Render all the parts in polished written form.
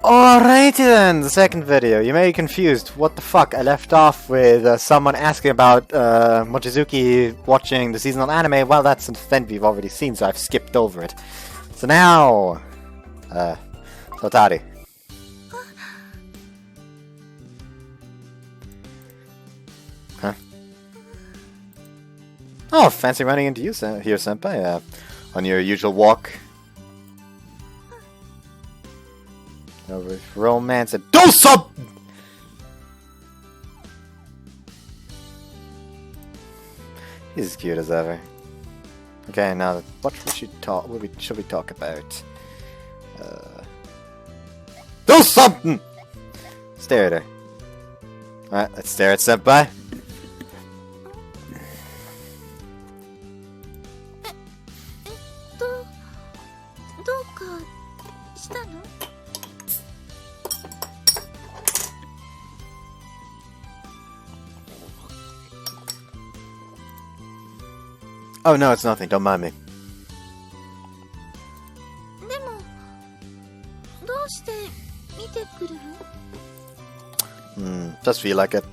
Alrighty then, the second video. You may be confused. What the fuck? I left off with someone asking about Mochizuki watching the seasonal anime. Well, that's an event we've already seen, so I've skipped over it. So now... Sotari. Huh? Oh, fancy running into you here, senpai. On your usual walk. Over romance and do something! He's as cute as ever. Okay, now what should we talk about? Do something! Stare at her. Alright, let's stare at senpai. Oh no, it's nothing, don't mind me. Just feel like it.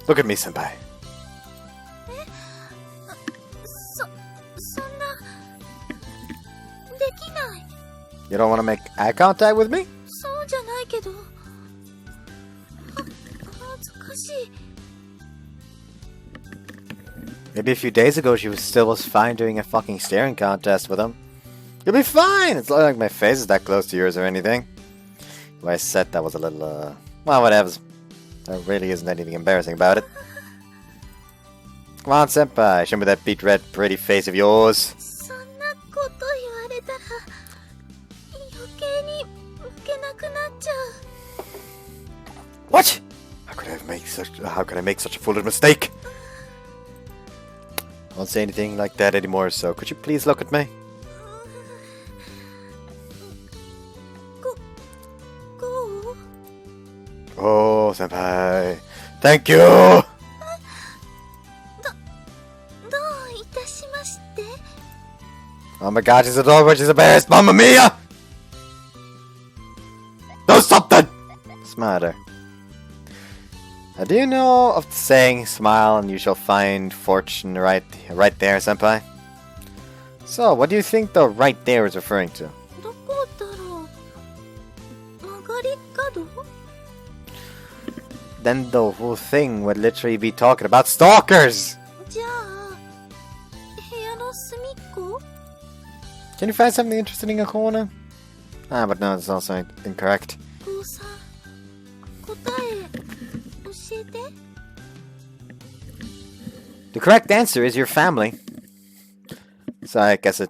Look at me, senpai. You don't want to make eye contact with me? Maybe a few days ago she was fine doing a fucking staring contest with him. You'll be fine! It's not like my face is that close to yours or anything. The way I said that was a little, well, whatever. There really isn't anything embarrassing about it. Come on, senpai, show me that beet red pretty face of yours. What? How could I make such a foolish mistake? I won't say anything like that anymore, so could you please look at me? Oh, senpai. Thank you! Oh my god, she's adorable, she's embarrassed, Mamma Mia! Do something! Smarter. Do you know of the saying, smile and you shall find fortune right there, senpai? So, what do you think the right there is referring to? Then the whole thing would literally be talking about stalkers! Can you find something interesting in a corner? Ah, but no, it's also incorrect. The correct answer is your family. So I guess it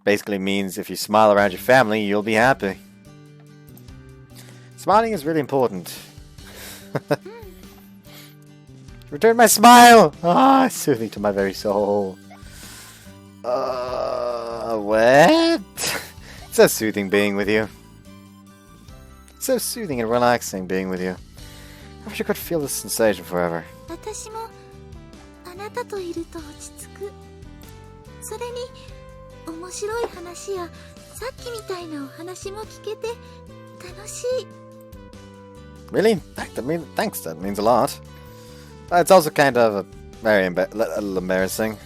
basically means if you smile around your family, you'll be happy. Smiling is really important. Return my smile! Ah, soothing to my very soul. What? It's so soothing being with you. It's so soothing and relaxing being with you. I wish I could feel this sensation forever. Really? Thanks, that means a lot. It's also kind of a very little embarrassing.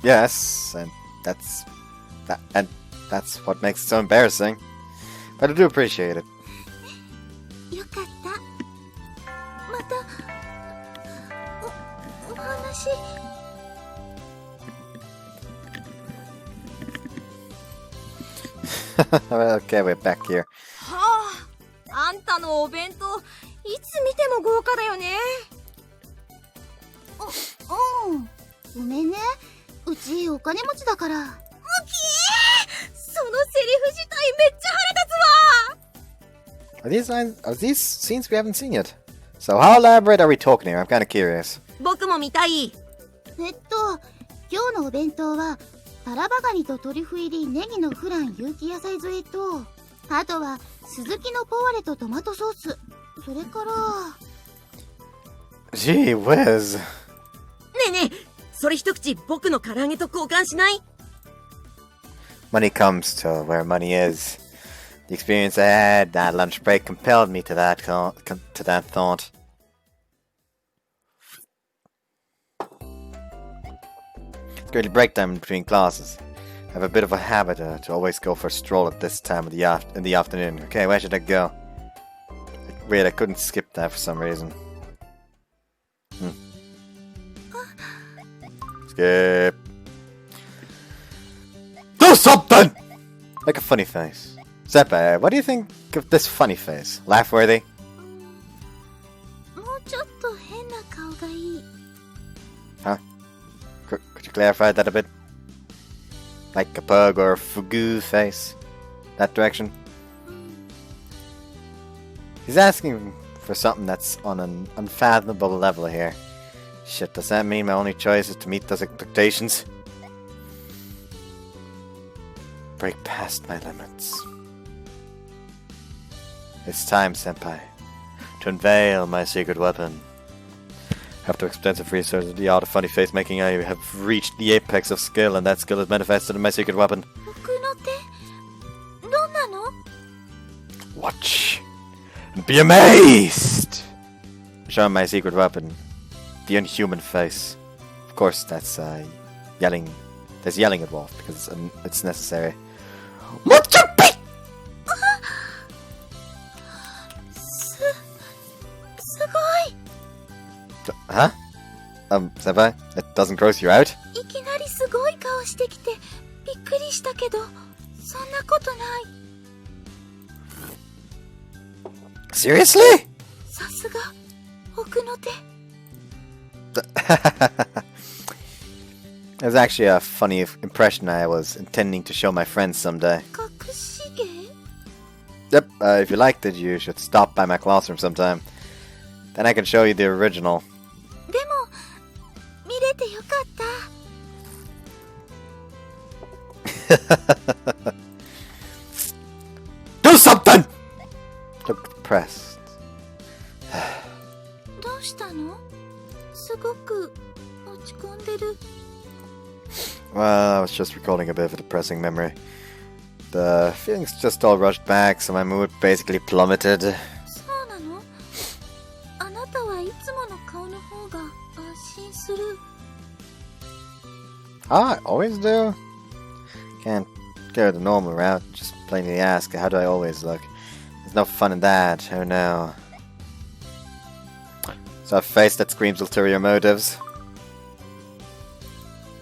Yes, and that's what makes it so embarrassing. But I do appreciate it. Okay, we're back here. Are these scenes we haven't seen yet? So how elaborate are we talking here? I'm kind of curious. 今日のお弁当はタラバガニとトリュフ入りネギのフラン有機野菜添えと、あとはスズキのポワレとトマトソース、それから Gee whiz. ねえねえ、それ一口僕の唐揚げと交換しない？ Money comes to where money is. The experience I had that lunch break compelled me to that thought. It's greatly break time between classes. I have a bit of a habit to always go for a stroll at this time of in the afternoon. Okay, where should I go? Wait, I couldn't skip that for some reason. Skip. Do something! Make a funny face. Senpai, what do you think of this funny face? Laugh-worthy? もうちょっと変な顔がいい。 Huh? Could you clarify that a bit? Like a pug or a fugu face? That direction? He's asking for something that's on an unfathomable level here. Shit, does that mean my only choice is to meet those expectations? Break past my limits. It's time, Senpai, to unveil my secret weapon. After extensive research of the art of funny face making, I have reached the apex of skill, and that skill is manifested in my secret weapon. 僕の手どんなの？ Watch and be amazed! Show my secret weapon, the inhuman face. Of course, that's yelling. There's yelling involved because it's necessary. What the be? すごい。 Huh? Senpai? It doesn't gross you out? いきなりすごい顔してきてびっくりしたけど、そんなことない。 Seriously? さすが奥の手。 It was actually a funny impression I was intending to show my friends someday. 隠し芸？ Yep, if you liked it, you should stop by my classroom sometime. Then I can show you the original. でも見れてよかった。 Do something! Look depressed. どうしたの？すごく落ち込んでる。 Well, I was just recalling a bit of a depressing memory. The feelings just all rushed back, so my mood basically plummeted. そうなの？あなたはいつもの顔の方が安心する。 I always do. Can't go the normal route, just plainly ask, how do I always look? There's no fun in that, oh no. So a face that screams ulterior motives.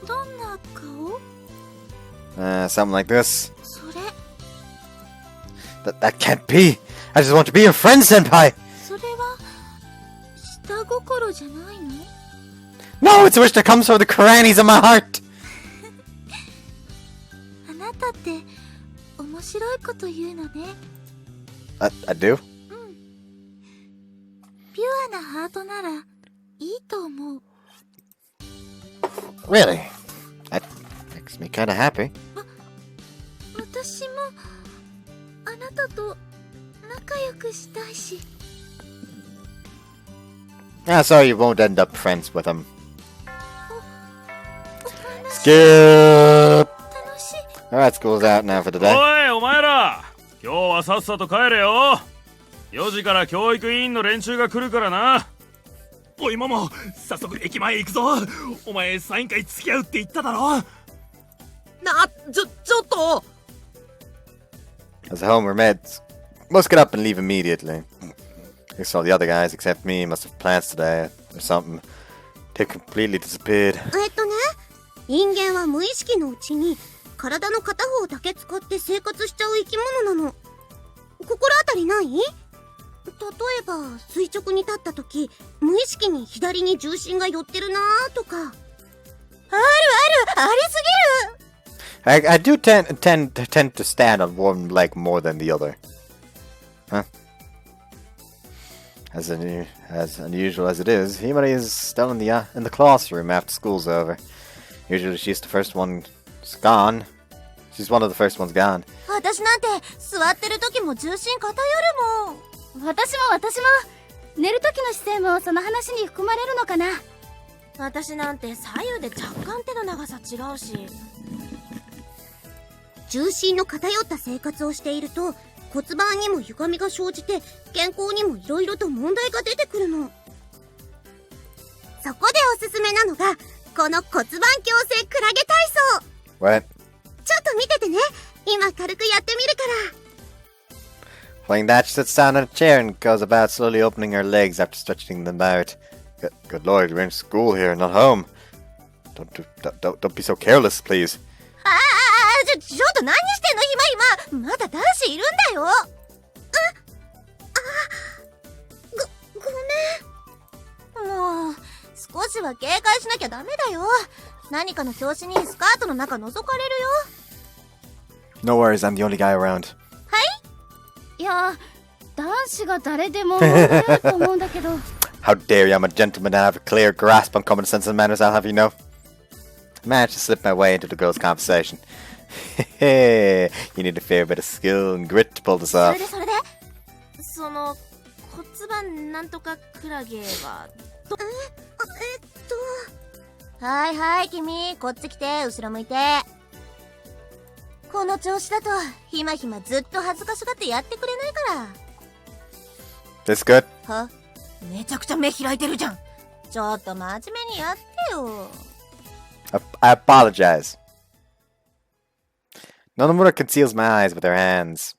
どんな顔？ Something like this. それ。 That can't be! I just want to be your friend, Senpai! それは下心じゃないの？ No, it's a wish that comes from the crannies of my heart! あなたって面白いこと言うのね。 I do? うん。ピュアなハートならいいと思う。 Really? That makes me kinda happy. 私もあなたと仲良くしたいし。 Ah, sorry you won't end up friends with him. お話 Skip! 楽しい。 Alright, school's out now for today. おいお前ら、今日はさっさと帰れよ。4時から教育委員の連中が来るからな。おいママ、早速駅前行くぞ。お前サイン会付き合うって言っただろ。ちょっと。 As a homework meds, must get up and leave immediately. I guess all the other guys except me must have plans today or something. They completely disappeared. 人間は無意識のうちに体の片方だけ使って生活しちゃう生き物なの。心当たりない？例えば垂直に立った時、無意識に左に重心が寄ってるなーとか。ありすぎる。 I do tend to stand on one leg more than the other. Huh? As unusual as it is, Himari is still in the classroom after school's over. Usually she's the first one gone. She's one of the first ones gone. 私なんて座ってる時も重心偏るもん。私も。寝る時の姿勢もその話に含まれるのかな。私なんて左右で若干手の長さ違うし。重心の偏った生活をしていると骨盤にも歪みが生じて健康にもいろいろと問題が出てくるの。そこでおすすめなのがこの骨盤矯正クラゲ体操。 What? ちょっと見ててね。今軽くやってみるから。Playing that, she sits down in a chair and goes about slowly opening her legs after stretching them out. Good lord, we're in school here, not home. Don't be so careless, please. ちょっと何してんの今まだ男子いるんだよ。ごめん。もう少しは警戒しなきゃダメだよ。何かの拍子にスカートの中覗かれるよ。 No worries, I'm the only guy around. いや、男子が誰でも問題あると思うんだけど。How dare you, I'm a gentleman and I have a clear grasp on common sense and manners, I'll have you know. I managed to slip my way into the girls' conversation. You need a fair bit of skill and grit to pull this そ off. れでその骨盤なんとかクラゲははいはい君、こっち来て、後ろ向いて。この調子だとひまひまずっと恥ずかしがってやってくれないか This good? ら。は？めちゃくちゃ目開いてるじゃん。ちょっと真面目にやってよ。I apologize. Nonomura conceals my eyes with her hands.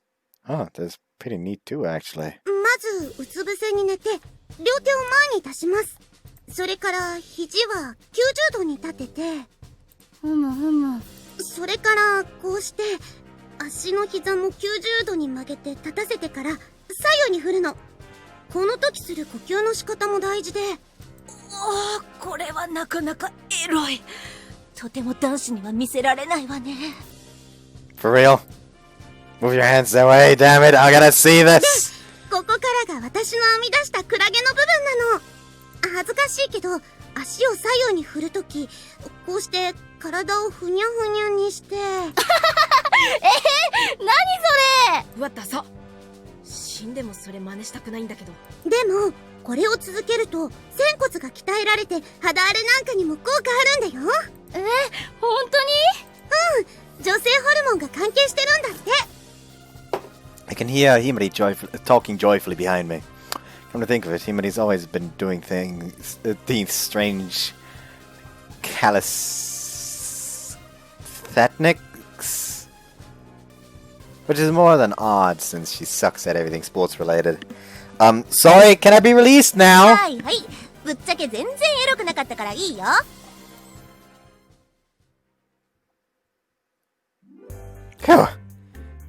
Oh, that's pretty neat too, actually. まずうつ伏せに寝て両手を前に出します。それから肘は90度に立てて、ふむふむ。それからこうして足の膝も90度に曲げて立たせてから左右に振るの。この時する呼吸の仕方も大事で。これはなかなかエロい。とても男子には見せられないわね。 For real? Move your hands that way, damn it, I gotta see this! ここからが私の編み出したクラゲの部分なの。恥ずかしいけど足を左右に振るときこうして体をふにゃふにゃにして何それ。わったさ。死んでもそれ真似したくないんだけど。でもこれを続けると仙骨が鍛えられて肌荒れなんかにも効果あるんだよ。本当に？女性ホルモンが関係してるんだって。 I can hear Himari talking joyfully behind me. Come to think of it, Himari's always been doing these strange calisthenics, which is more than odd since she sucks at everything sports related. Sorry, can I be released now? はいはい、ぶっちゃけ全然エロくなかったからいいよ。 Phew.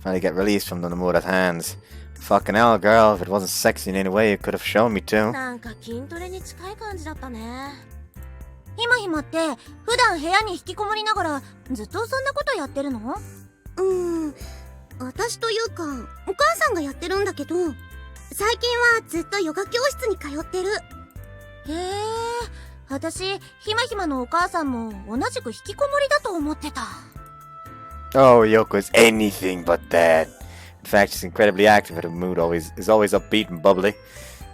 Finally get released from Nonomura's hands. Fucking hell, girl, if it wasn't sexy in any way, you could have shown me to. なんか筋トレに近い感じだったね。ひまひまって普段部屋に引きこもりながらずっとそんなことやってるの？私というかお母さんがやってるんだけど、最近はずっとヨガ教室に通ってる。へえ、私ひまひまのお母さんも同じく引きこもりだと思ってた。 Oh, Yoko is anything but that. In fact, she's incredibly active. Her mood is always upbeat and bubbly.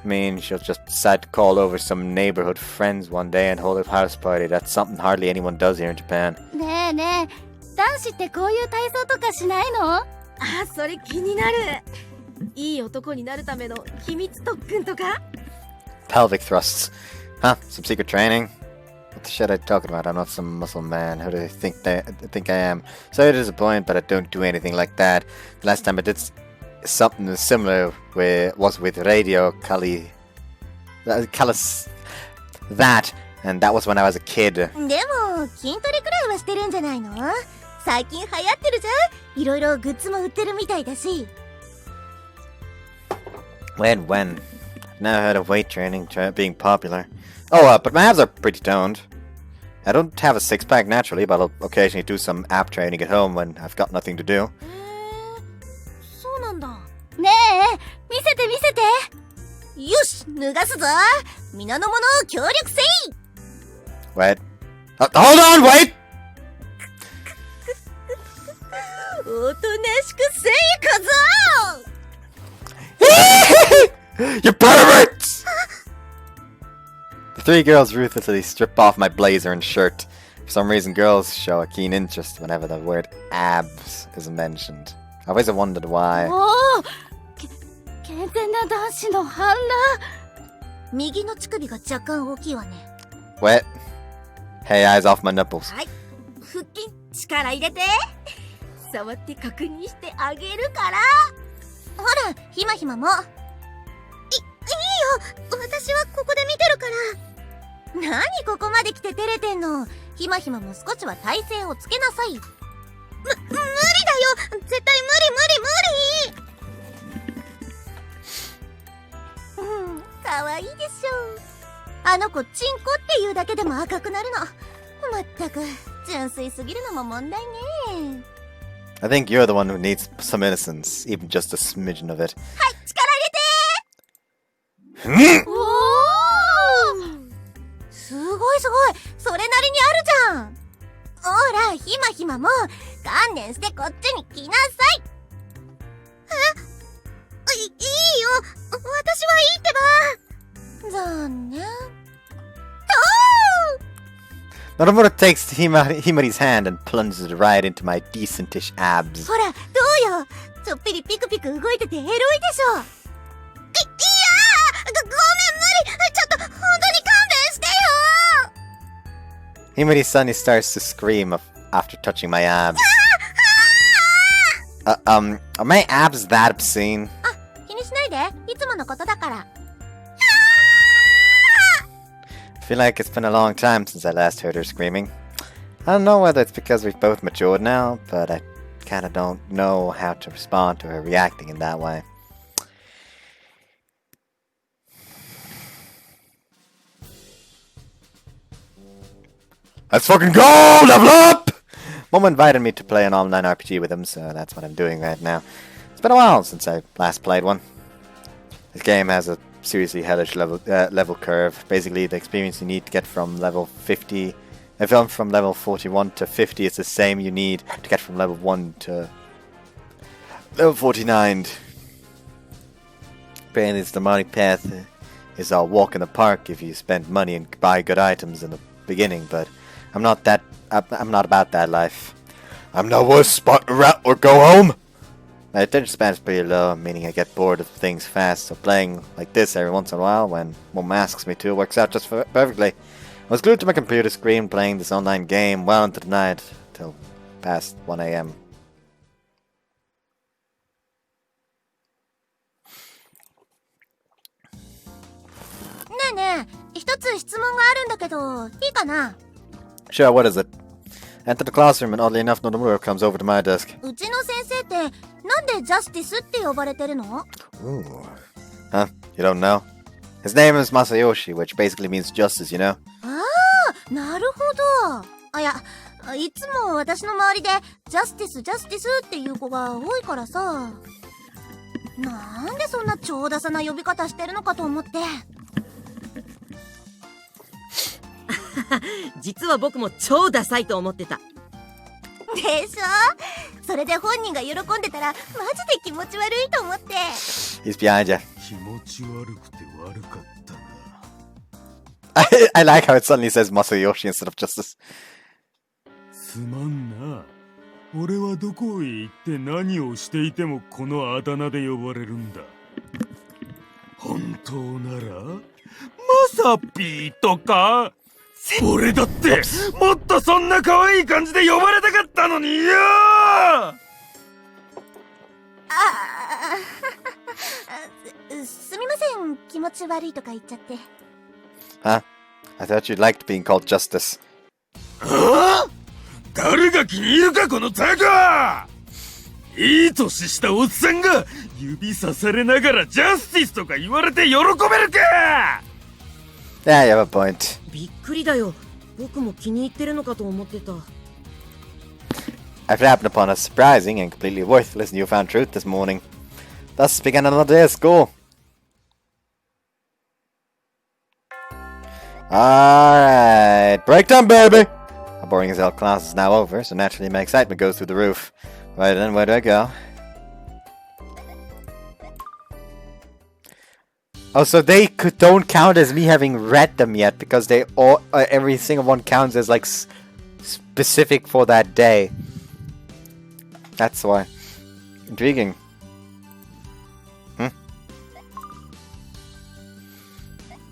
I mean, she'll just decide to call over some neighborhood friends one day and hold a house party. That's something hardly anyone does here in Japan. ねえねえ、男子ってこういう体操とかしないの？あ、それ気になる。いい男になるための秘密特訓とか？ Pelvic thrusts. Huh? Some secret training? What the shit are you talking about? I'm not some muscle man. Who do they think I am? Sorry to disappoint, but I don't do anything like that. The last time I did something similar was with Radio Cali... Calis... That, and that was when I was a kid. でも筋トレくらいはしてるんじゃないの？最近流行ってるじゃん。いろいろグッズも売ってるみたいだし。 When? I've never heard of weight training being popular. Oh, but my abs are pretty toned. I don't have a six-pack naturally, but I'll occasionally do some ab training at home when I've got nothing to do. そうなんだ。ねえ、見せて見せて。よし、脱がすぞ。皆の者協力せい。 Wait. Hold on, wait! おとなしくせい小僧。 You perverts! The three girls ruthlessly strip off my blazer and shirt. For some reason, girls show a keen interest whenever the word abs is mentioned. I always wondered why. 健全な男子の反乱。右の乳首が若干大きいわね。Wet. Hey, eyes off my nipples. はい。腹筋力入れて。触って確認してあげるから。ほら、ひまひまも。いいよ、私はここで見てるから。何ここまで来て照れてんの。ひまひまも少しは体勢をつけなさい。無理だよ、絶対無理。かわいいでしょ。あの子チンコっていうだけでも赤くなるの。まったく純粋すぎるのも問題ね。 I think you're the one who needs some innocence, even just a smidgen of it. はい、力入れて。おー、すごいすごい、それなりにあるじゃん。ほら、ひまひまも観念してこっちに来なさい。いいよ、私はいいってば。残念。Norimura takes Himari's hand and plunges it right into my decentish abs. ほら、どうよ。ちょっぴりピクピク動いててエロいでしょ。いやー、ごめん、無理。ちょっと本当に勘弁してよ。 Himari suddenly starts to scream after touching my abs. Are my abs that obscene? あ、気にしないで。いつものことだから。I feel like it's been a long time since I last heard her screaming. I don't know whether it's because we've both matured now, but I kinda don't know how to respond to her reacting in that way. Let's fucking go! Level up! Mom invited me to play an online RPG with him, so that's what I'm doing right now. It's been a while since I last played one. This game has a seriously hellish level curve. Basically, the experience you need to get from level 50, from level 41 to 50 is the same you need to get from level 1 to level 49. Apparently, the money path is a walk in the park if you spend money and buy good items in the beginning, but I'm not about that life. I'm not worth spot a rat or go home. My attention span is pretty low, meaning I get bored of things fast, so playing like this every once in a while when Mom asks me to works out just perfectly. I was glued to my computer screen playing this online game well into the night, till past 1 a.m. ねえねえ、一つ質問があるんだけど、いいかな？ Sure, what is it? Enter the classroom and oddly enough Norimura comes over to my desk. うちの先生ってなんでジャスティスって呼ばれてるの？ Ooh. Huh? You don't know? His name is Masayoshi, which basically means justice, you know? ああ、なるほど。あ、いや、いつも私の周りでジャスティスっていう子が多いからさ。なんでそんな超ダサな呼び方してるのかと思って。実は僕も超ダサいと思ってた。でしょ？それで本人が喜んでたらマジで気持ち悪いと思って。 He's behind you. 気持ち悪くて悪かったな。I like how it suddenly says Masayoshi instead of justice. すまんな。俺はどこへ行って何をしていてもこのあだ名で呼ばれるんだ。本当ならマサピーとか？俺だってもっとそんな可愛い感じで呼ばれたかったのによ。すみません、気持ち悪いとか言っちゃって。Huh? I thought you liked being called justice. ああ？誰が気に入るかこのタコ！いい年したおっさんが指さされながらジャスティスとか言われて喜べるか！ Yeah, you have a point. びっくりだよ。僕も気に入ってるのかと思ってた。I've happened upon a surprising and completely worthless newfound truth this morning. Thus began another day at school. Alright, break time, baby! A boring as hell class is now over, so naturally my excitement goes through the roof. Right then, where do I go? Oh, so they don't count as me having read them yet because they all every single one counts as like specific for that day. That's why. Intriguing.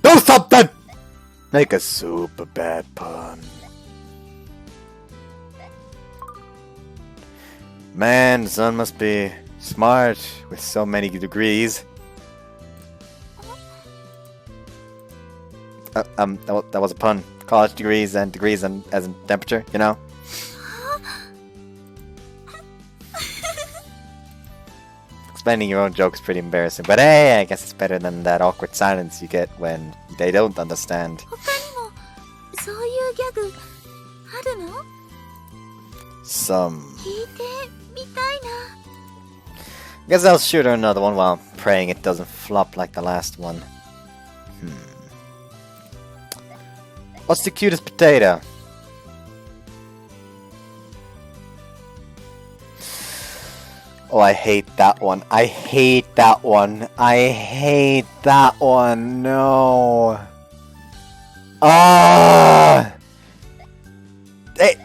Do something! Make a super bad pun. Man, the sun must be smart with so many degrees. That was a pun. College degrees and degrees and as in temperature, you know? Explaining your own joke is pretty embarrassing, but hey, I guess it's better than that awkward silence you get when they don't understand. 他にもそういうギャグあるの？ Some. 聞いてみたいな。 Guess I'll shoot her another one while praying it doesn't flop like the last one. What's the cutest potato? Oh, I hate that one. I hate that one. I hate that one. No. Ah! Hey,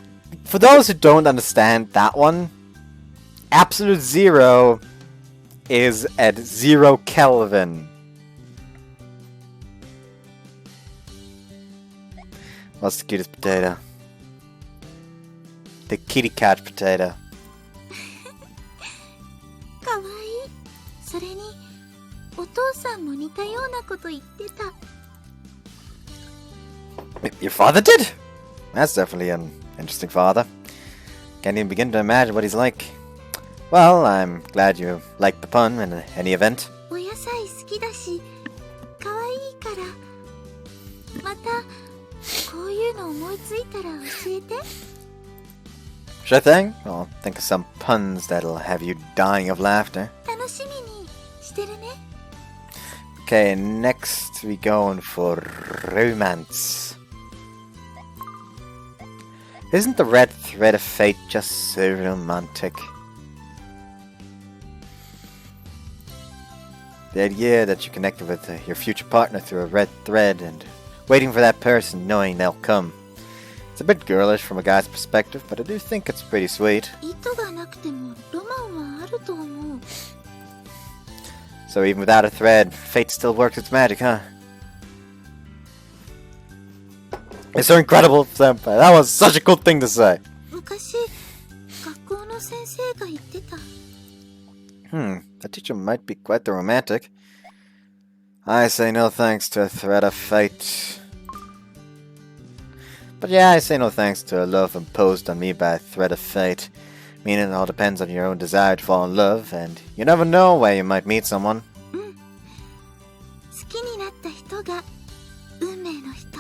for those who don't understand that one, absolute zero is at 0 Kelvin. What's the cutest potato? The kitty cat potato. かわいい。それにお父さんも似たようなこと言ってた。 Your father did? That's definitely an interesting father. Can't even begin to imagine what he's like. Well, I'm glad you liked the pun in any event. お野菜好きだし、かわいいから。またこういうの思いついたら教えて。 Sure thing. I'll think of some puns that'll have you dying of laughter. 楽しみにしてるね。 Okay, next we going for romance. Isn't the red thread of fate just so romantic? The idea that you connected with your future partner through a red thread and waiting for that person knowing they'll come. It's a bit girlish from a guy's perspective, but I do think it's pretty sweet. 糸がなくてもロマンはあると思う。 So even without a thread, fate still works its magic, huh? It's so incredible, Senpai. That was such a cool thing to say. 昔学校の先生が言ってた。 That teacher might be quite the romantic. I say no thanks to a thread of fate. But yeah, I say no thanks to a love imposed on me by a thread of fate. Meaning it all depends on your own desire to fall in love, and you never know where you might meet someone. 好きになった人が運命の人。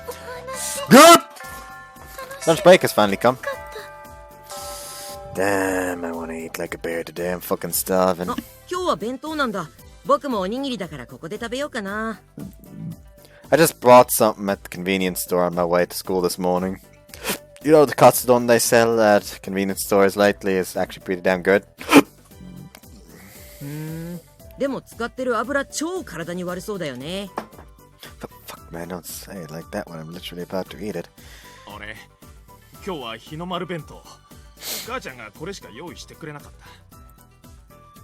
お話 Good! 楽し Lunch break has finally come. かった。 Damn, I wanna eat like a bear today. I'm fucking starving. あ、今日は弁当なんだ。僕もおにぎりだからここで食べようかな。I just bought something at the convenience store on my way to school this morning. You know, the katsudon they sell at convenience stores lately is actually pretty damn good. でも使ってる油超体に悪そうだよね。The fuck, man, don't say it like that when I'm literally about to eat it. 俺今日は日の丸弁当。母ちゃんがこれしか用意してくれなかった。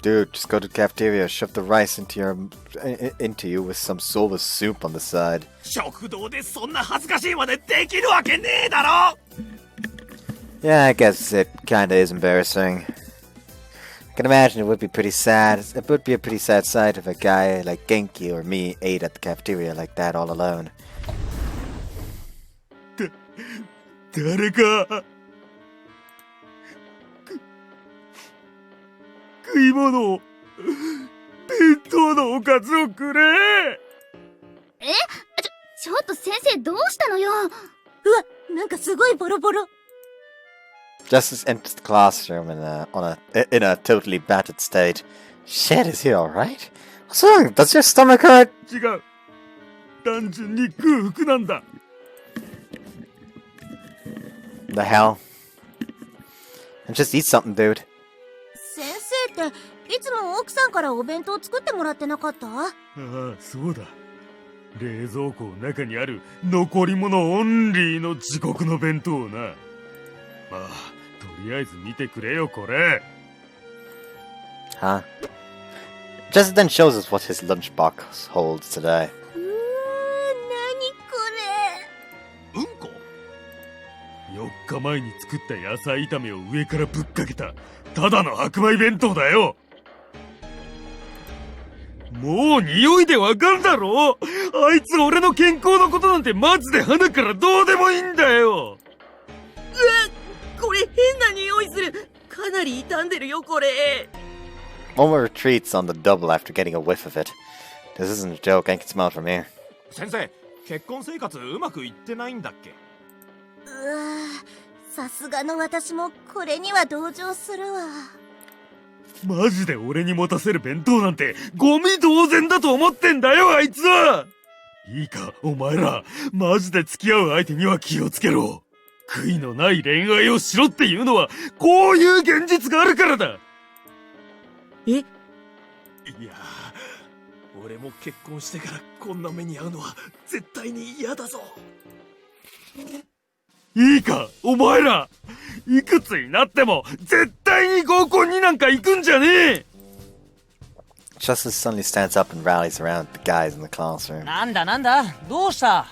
Dude, just go to the cafeteria, shove the rice into you with some sort of soup on the side. 食堂でそんな恥ずかしいまでできるわけねえだろ。 Yeah, I guess it kinda is embarrassing. I can imagine it would be pretty sad. It would be a pretty sad sight if a guy like Genki or me ate at the cafeteria like that all alone. 誰か食い物を弁当のおかずをくれ。ちょっと先生どうしたのよ。うわ、なんかすごいボロボロ。 Justice enters the classroom in a totally battered state. Shit, is he alright? What's wrong? Does your stomach hurt? 違う。単純に空腹なんだ。 The hell? And just eat something, dude. 先生っていつも奥さんからお弁当作ってもらってなかった？ああ、そうだ。冷蔵庫の中にある残り物オンリーの地獄の弁当をな。まあ、とりあえず見てくれよ、これ。Huh? Jesse then shows us what his lunchbox holds today. 何こうんこ4日前に作った野菜炒めを上からぶっかけたただの白米弁当だよ。もう匂いでわかるだろ。あいつ俺の健康のことなんてマジで鼻からどうでもいいんだよ。これ変な匂いする。かなり傷んでるよこれ。Momo retreats on the double after getting a whiff of it. This isn't a joke, I can smell it from here. 先生、結婚生活うまくいってないんだっけ？れ？うわー、さすがの私もこれには同情するわ。マジで俺に持たせる弁当なんてゴミ同然だと思ってんだよ、あいつは。いいか、お前ら、マジで付き合う相手には気をつけろ。悔いのない恋愛をしろっていうのはこういう現実があるからだ。いやー、俺も結婚してからこんな目に遭うのは絶対に嫌だぞ。いいか、お前ら、いくつになっても絶対に合コンになんか行くんじゃねえ。 Justice suddenly stands up and rallies around the guys in the classroom. なんだどうした？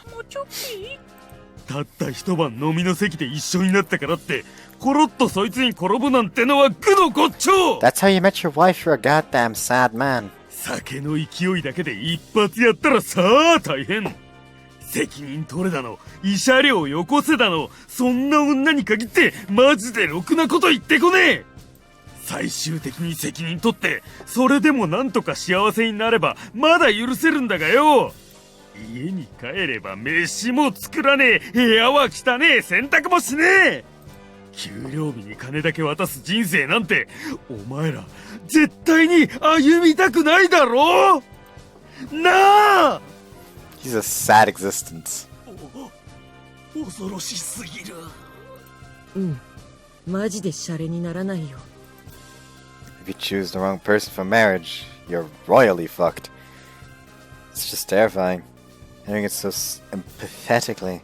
たった一晩飲みの席で一緒になったからってコロッとそいつに転ぶなんてのは愚の骨頂。 That's how you met your wife, you're a goddamn sad man. 酒の勢いだけで一発やったらさあ大変。責任取れだの、慰謝料よこせだの、そんな女に限ってマジでろくなこと言ってこねえ。最終的に責任取ってそれでもなんとか幸せになればまだ許せるんだがよ。家に帰れば飯も作らねえ、部屋は汚ねえ、洗濯もしねえ。給料日に金だけ渡す人生なんてお前ら絶対に歩みたくないだろなあ。 He's a sad existence. 恐ろしすぎる。マジでシャレにならないよ。 If you choose the wrong person for marriage, you're royally fucked. It's just terrifying. Hearing it so empathetically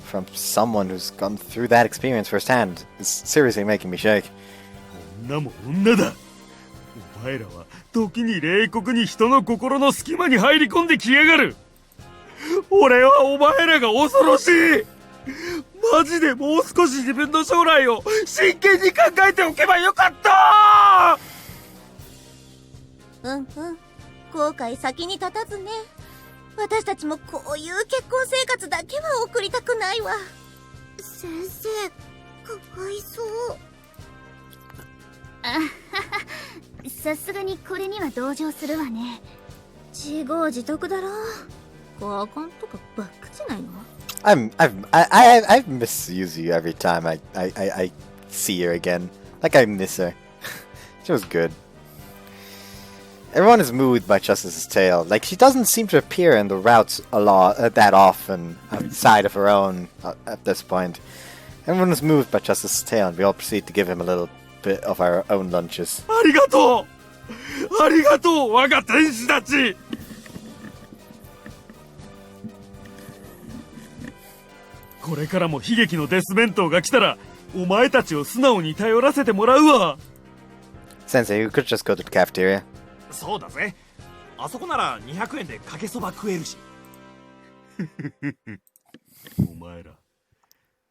from someone who's gone through that experience firsthand is seriously making me shake. 女も女だ。お前らは時に冷酷に人の心の隙間に入り込んできやがる。俺はお前らが恐ろしい。マジでもう少し自分の将来を真剣に考えておけばよかった。後悔先に立たずね。私たちもこういう結婚生活だけは送りたくないわ。先生、かわいそう。さすがにこれには同情するわね。自業自得だろ。合コンとかバカじゃないの？ I misuse you every time I see her again. Like I miss her. She was good. Everyone is moved by Justice's tale. Like, she doesn't seem to appear in the routes a lot that often outside of her own at this point. Everyone is moved by Justice's tale, and we all proceed to give him a little bit of our own lunches. ありがとう、ありがとう、我が天使たち。これからも悲劇のデス弁当が来たらお前たちを素直に頼らせてもらうわ。 Sensei, you could just go to the cafeteria. そうだぜ。あそこなら200円でかけそば食えるし。お前ら、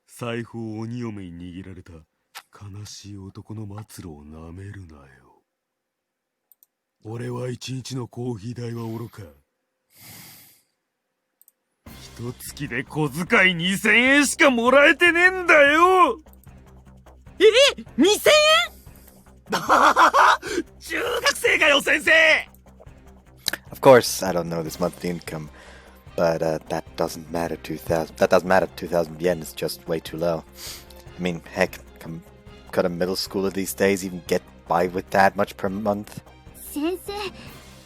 財布を鬼嫁に握られた悲しい男の末路をなめるなよ。俺は一日のコーヒー代はおろか、一月で小遣い2000円しかもらえてねえんだよ。2000円？中学生かよ先生。 Of course, I don't know this monthly income, but that doesn't matter. 2,000. That doesn't matter. 2,000 yen is just way too low. I mean, heck, could a middle schooler these days even get by with that much per month? 先生、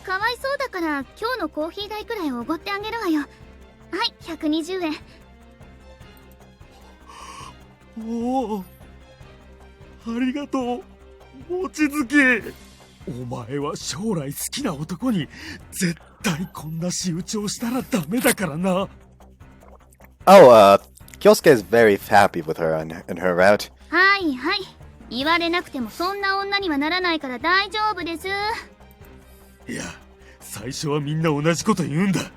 かわいそうだから今日のコーヒー代くらいおごってあげるわよ。はい、120円。おお、ありがとう、望月。お前は将来好きな男に絶対こんな仕打ちをしたらダメだからな。Oh, Kyosuke is very happy with her in her route. はいはい。言われなくてもそんな女にはならないから大丈夫です。いや、最初はみんな同じこと言うんだ。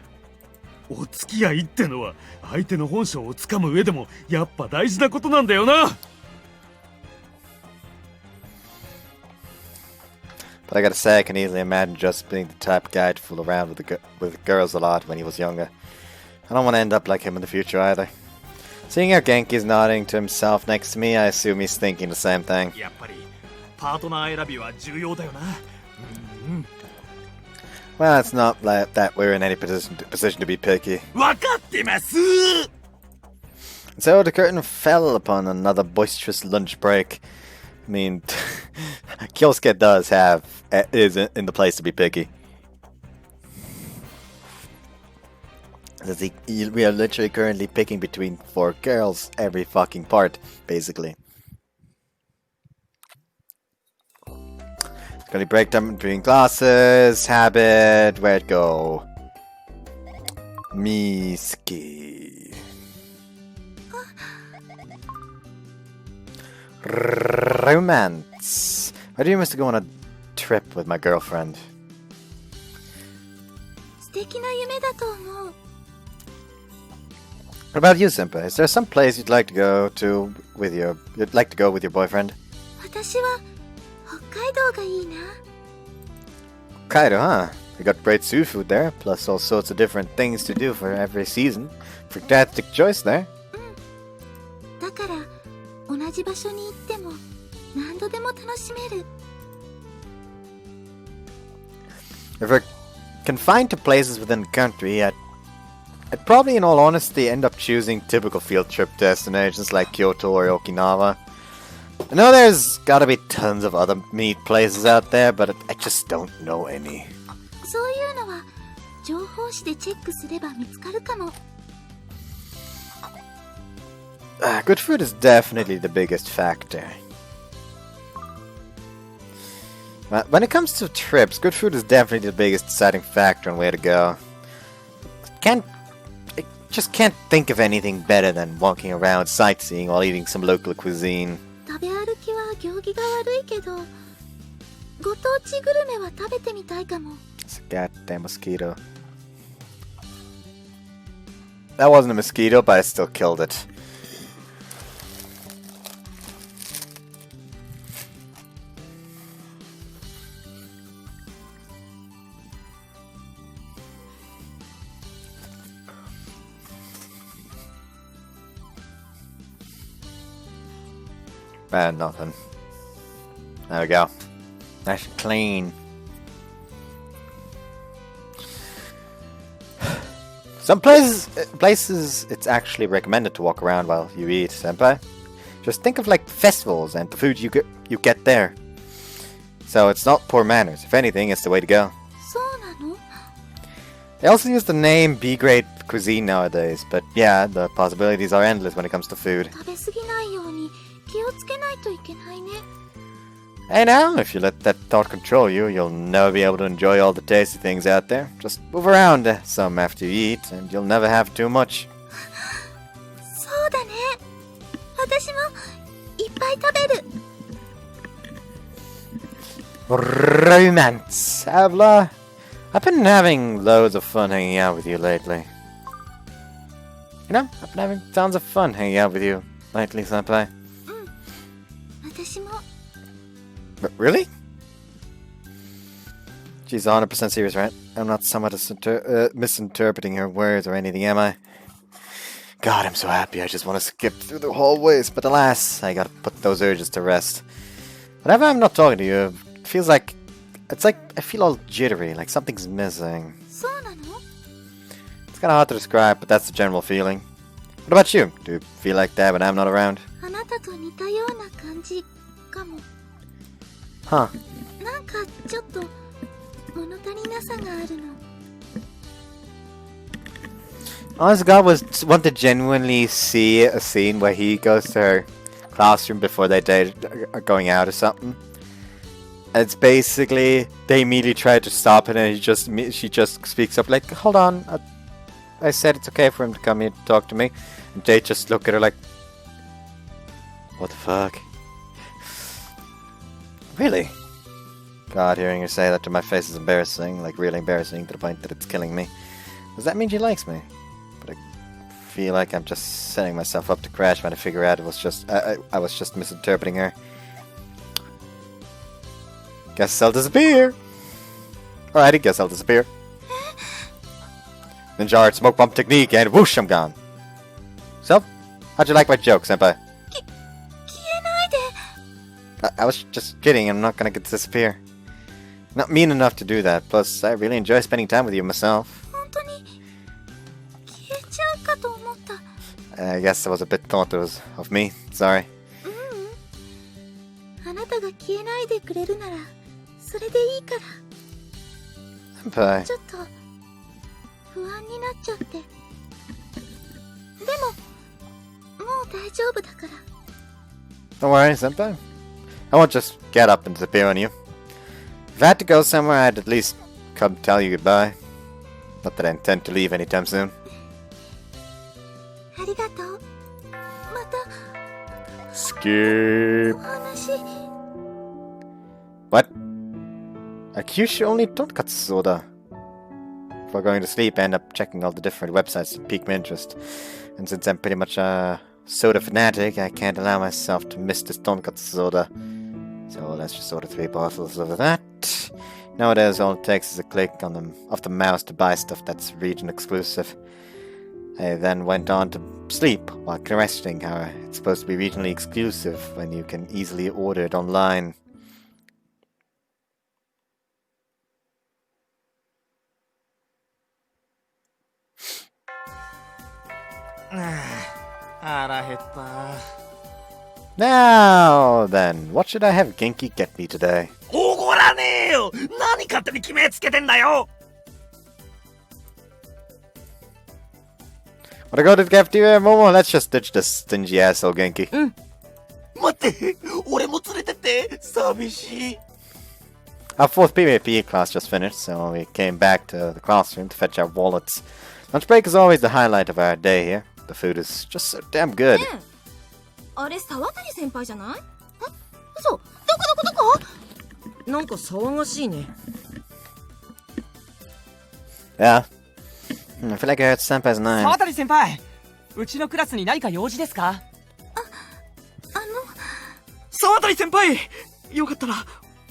お付き合いってのは相手の本性をつかむ上でもやっぱ大事なことなんだよな。But I gotta say, I can easily imagine just being the type of guy to fool around with girls a lot when he was younger. I don't want to end up like him in the future either. Seeing how Genki's nodding to himself next to me, I assume he's thinking the same thing. やっぱりパートナー選びは重要だよな。Well, it's not like that we're in any position to be picky. わかってます。 So the curtain fell upon another boisterous lunch break. I mean, Kyosuke is in the place to be picky. We are literally currently picking between 4 girls every fucking part, basically. It's gonna break down between classes, habit, where'd go? Misaki. Romance. I do must go on a trip with my girlfriend. 素敵な夢だと思う。 What about you, Senpai? Is there some place you'd like to go with your boyfriend? 私は北海道がいいな。 Kaido, huh? We got great seafood there, plus all sorts of different things to do for every season. Fantastic choice there. だから同じ場所に行っても何度でも楽しめる。 If we're confined to places within the country, I'd probably, in all honesty, end up choosing typical field trip destinations like Kyoto or Okinawa. I know there's gotta be tons of other meat places out there, but I just don't know any. そういうのは情報誌でチェックすれば見つかるかも。 Good food is definitely the biggest factor. When it comes to trips, good food is definitely the biggest deciding factor on where to go. I just can't think of anything better than walking around sightseeing while eating some local cuisine. 食べ歩きは行儀が悪いけど、ご当地グルメは食べてみたいかも。 It's a goddamn mosquito. That wasn't a mosquito, but I still killed it. Nothing. There we go. Nice and clean. Some places it's actually recommended to walk around while you eat, senpai. Just think of like festivals and the food you get there. So it's not poor manners. If anything, it's the way to go. そうなの？ They also use the name B-grade cuisine nowadays, but yeah, the possibilities are endless when it comes to food. 食べ過ぎないように気をつけないといけないね。 Hey now, if you let that thought control you, you'll never be able to enjoy all the tasty things out there. Just move around some after you eat, and you'll never have too much. そうだね。私もいっぱい食べる。 Romance, Habla. I've been having loads of fun hanging out with you lately. You know, I've been having tons of fun hanging out with you lately, senpai. 私も。 Really? She's 100% serious, right? I'm not somewhat misinterpreting her words or anything, am I? God, I'm so happy. I just want to skip through the hallways, but alas, I gotta put those urges to rest. Whenever I'm not talking to you, it feels like... It's like I feel all jittery, like something's missing. そうなの？ It's kinda hard to describe, but that's the general feeling. What about you? Do you feel like that when I'm not around? あなたと似たような感じかも。 Huh. なんかちょっと物足りなさがあるの。 Honest God want to genuinely see a scene where he goes to her classroom before they date, are going out or something. It's basically they immediately try to stop it, and she just speaks up like, "Hold on, I said it's okay for him to come here to talk to me." And they just look at her like, "What the fuck?" Really? God, hearing her say that to my face is embarrassing, like really embarrassing to the point that it's killing me. Does that mean she likes me? But I feel like I'm just setting myself up to crash when I figure out it was just I was just misinterpreting her. Guess I'll disappear. Alrighty, guess I'll disappear. Ninja art smoke bomb technique, and whoosh, I'm gone. So, how'd you like my joke, senpai? I was just kidding. I'm not gonna get to disappear. Not mean enough to do that. Plus, I really enjoy spending time with you myself. I guess that was a bit thoughtless of me. Sorry. あなたが消えないでくれるならそれでいいから。 Senpai. ちょっと不安になっちゃって。でももう大丈夫だから。 Don't worry, senpai. I won't just get up and disappear on you. If I had to go somewhere, I'd at least come tell you goodbye. Not that I intend to leave anytime soon. ありがとう。また Skip. お話。 What? A Kyushu only tonkatsu soda. Before going to sleep, I end up checking all the different websites that pique my interest. And since I'm pretty much a soda fanatic, I can't allow myself to miss this tonkatsu soda. So let's just order 3 bottles of that. Nowadays, all it takes is a click of the mouse to buy stuff that's region exclusive. I then went on to sleep while questioning how it's supposed to be regionally exclusive when you can easily order it online. Now then, what should I have Genki get me today? おごらねえよ。何勝手に決めつけてんだよ。 Wanna go to the cafeteria, Momo? Let's just ditch this stingy asshole Genki. 待って、俺も連れてって寂しい。 Our 4th PvP class just finished, so we came back to the classroom to fetch our wallets. Lunch break is always the highlight of our day here. The food is just so damn good. あれ沢谷先輩じゃない？嘘。どこどこなんか騒がしいね。 Yeah. I feel like I heard Senpai's name. 沢谷先輩、うちのクラスに何か用事ですか？沢谷先輩、よかったら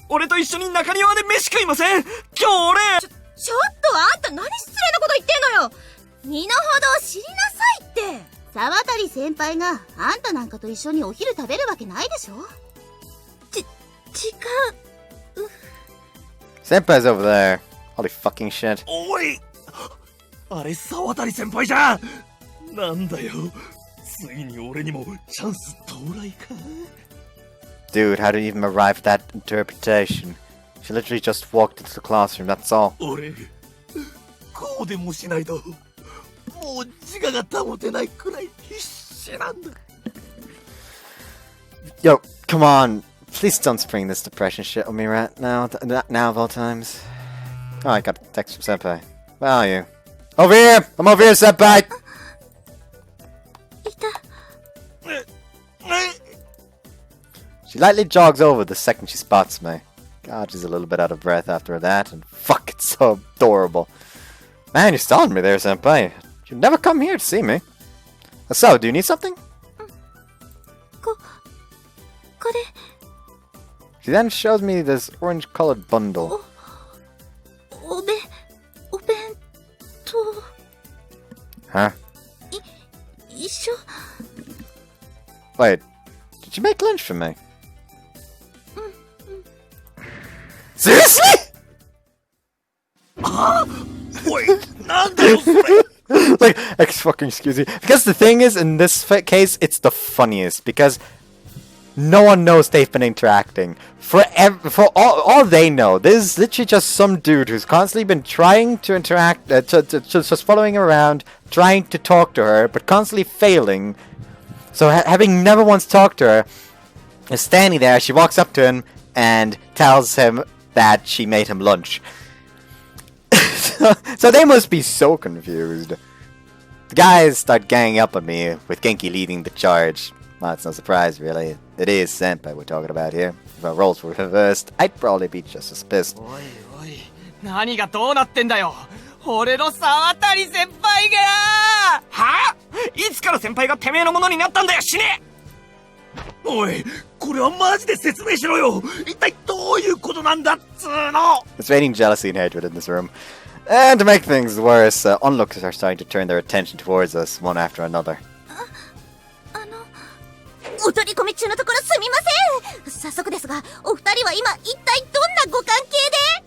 俺と一緒に中庭で飯食いません？今日俺ちょっとあんた何失礼なこと言ってんのよ。身の程を知りなさいって。沢谷先輩があんたなんかと一緒にお昼食べるわけないでしょ。違う。 Senpai's over there. Holy fucking shit. おい、あれ沢谷先輩じゃん。なんだよ、ついに俺にもチャンス到来か。 Dude, how did you even arrive at that interpretation? She literally just walked into the classroom, that's all. 俺、こうでもしないともう自我が保てないくらい必死なんだ。 Yo, come on. Please don't spring this depression shit on me right now. Now of all times. Oh, I got a text from Senpai. Where are you? Over here! I'm over here, Senpai! いた。 She lightly jogs over the second she spots me. God, she's a little bit out of breath after that, and fuck, it's so adorable. Man, you're stalling me there, Senpai. You'd never come here to see me. So, do you need something? これ。 She then shows me this orange-colored bundle. お弁当。 Huh? 一緒。 Wait, did you make lunch for me? Seriously? おい、なんだよそれ。 Like, excuse me. Because the thing is, in this case, it's the funniest. Because no one knows they've been interacting. For all they know, there's literally just some dude who's constantly been trying to interact, just following her around, trying to talk to her, but constantly failing. So having never once talked to her, is standing there. She walks up to him, and tells him that she made him lunch. So they must be so confused. The guys start ganging up on me, with Genki leading the charge. Well, it's no surprise, really. It is Senpai we're talking about here. If our roles were reversed, I'd probably be just as pissed. おいおい、何がどうなってんだよ。俺の沢渡先輩が。はぁ？いつから先輩がてめえのものになったんだよ、死ね！おい、これはマジで説明しろよ。一体どういうことなんだっつーの。 It's raining jealousy and hatred in this room. And to make things worse, onlookers are starting to turn their attention towards us, one after another. お取り込み中のところすみません。早速ですが、お二人は今一体どんなご関係で？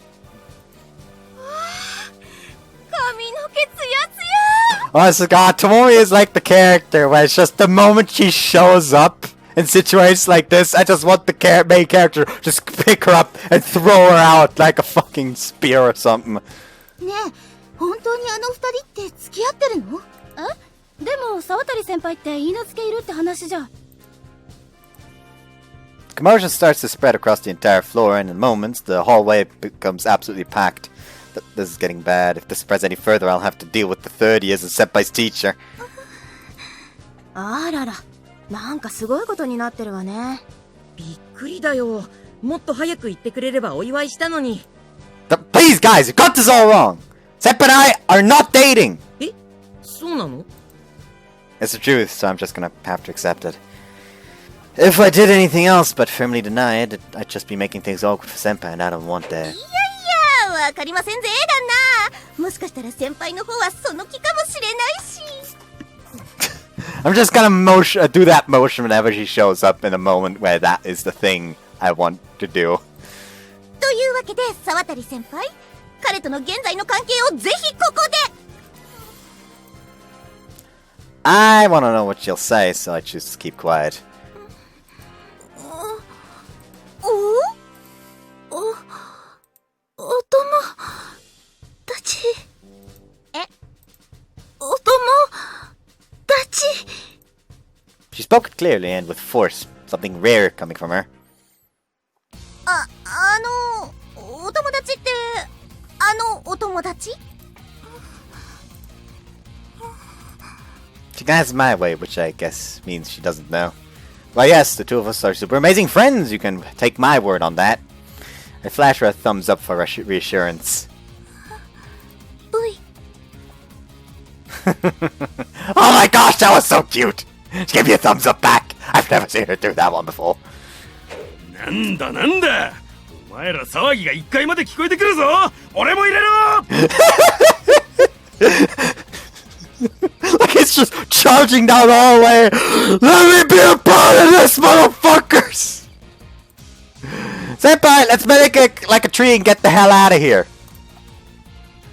髪の毛ツヤツヤ。 Oh, God, Tomomi is like the character where it's just the moment she shows up in situations like this, I just want the main character to just pick her up and throw her out like a fucking spear or something. ねえ、本当にあの二人って付き合ってるの？え？でも沢渡先輩って許嫁いるって話じゃ。Commotion starts to spread across the entire floor, and in moments, the hallway becomes absolutely packed. This is getting bad. If this spreads any further, I'll have to deal with the 30 as a Senpai's teacher. あらら、なんかすごいことになってるわね。びっくりだよ。もっと早く言ってくれればお祝いしたのに。Please, guys, you got this all wrong! Senpai and I are not dating! え、そうなの？ It's the truth, so I'm just gonna have to accept it. If I did anything else but firmly deny it, I'd just be making things awkward for Senpai, and I don't want that. いやいや、わかりませんぜ、旦那。もしかしたら先輩の方はその気かもしれないし。I'm just gonna do that motion whenever she shows up in a moment where that is the thing I want to do. というわけで、沢渡先輩、彼との現在の関係をぜひここで。I wanna know what she'll say, so I choose to keep quiet. お供たち。え？お供たち。 She spoke it clearly and with force, something rare coming from her. お友達って、お友達？ She glances my way, which I guess means she doesn't know. Why yes, the two of us are super amazing friends, you can take my word on that. I flash her a thumbs up for reassurance. Oh my gosh, that was so cute! She gave me a thumbs up back! I've never seen her do that one before. なんだなんだ、お前ら騒ぎが1階まで聞こえてくるぞ。俺も入れろ。 Like it's just charging down the hallway. Let me be a part of this, motherfuckers! Senpai, let's make it like a tree and get the hell out of here.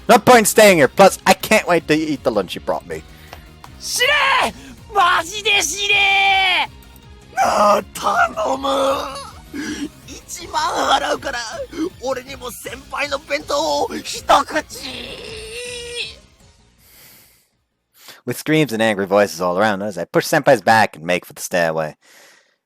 No point staying here. Plus, I can't wait to eat the lunch you brought me. 死ね！マジで死ね！なあ、頼む。1万払うから、俺にも先輩の弁当を一口。 With screams and angry voices all around us, I push Senpai's back and make for the stairway.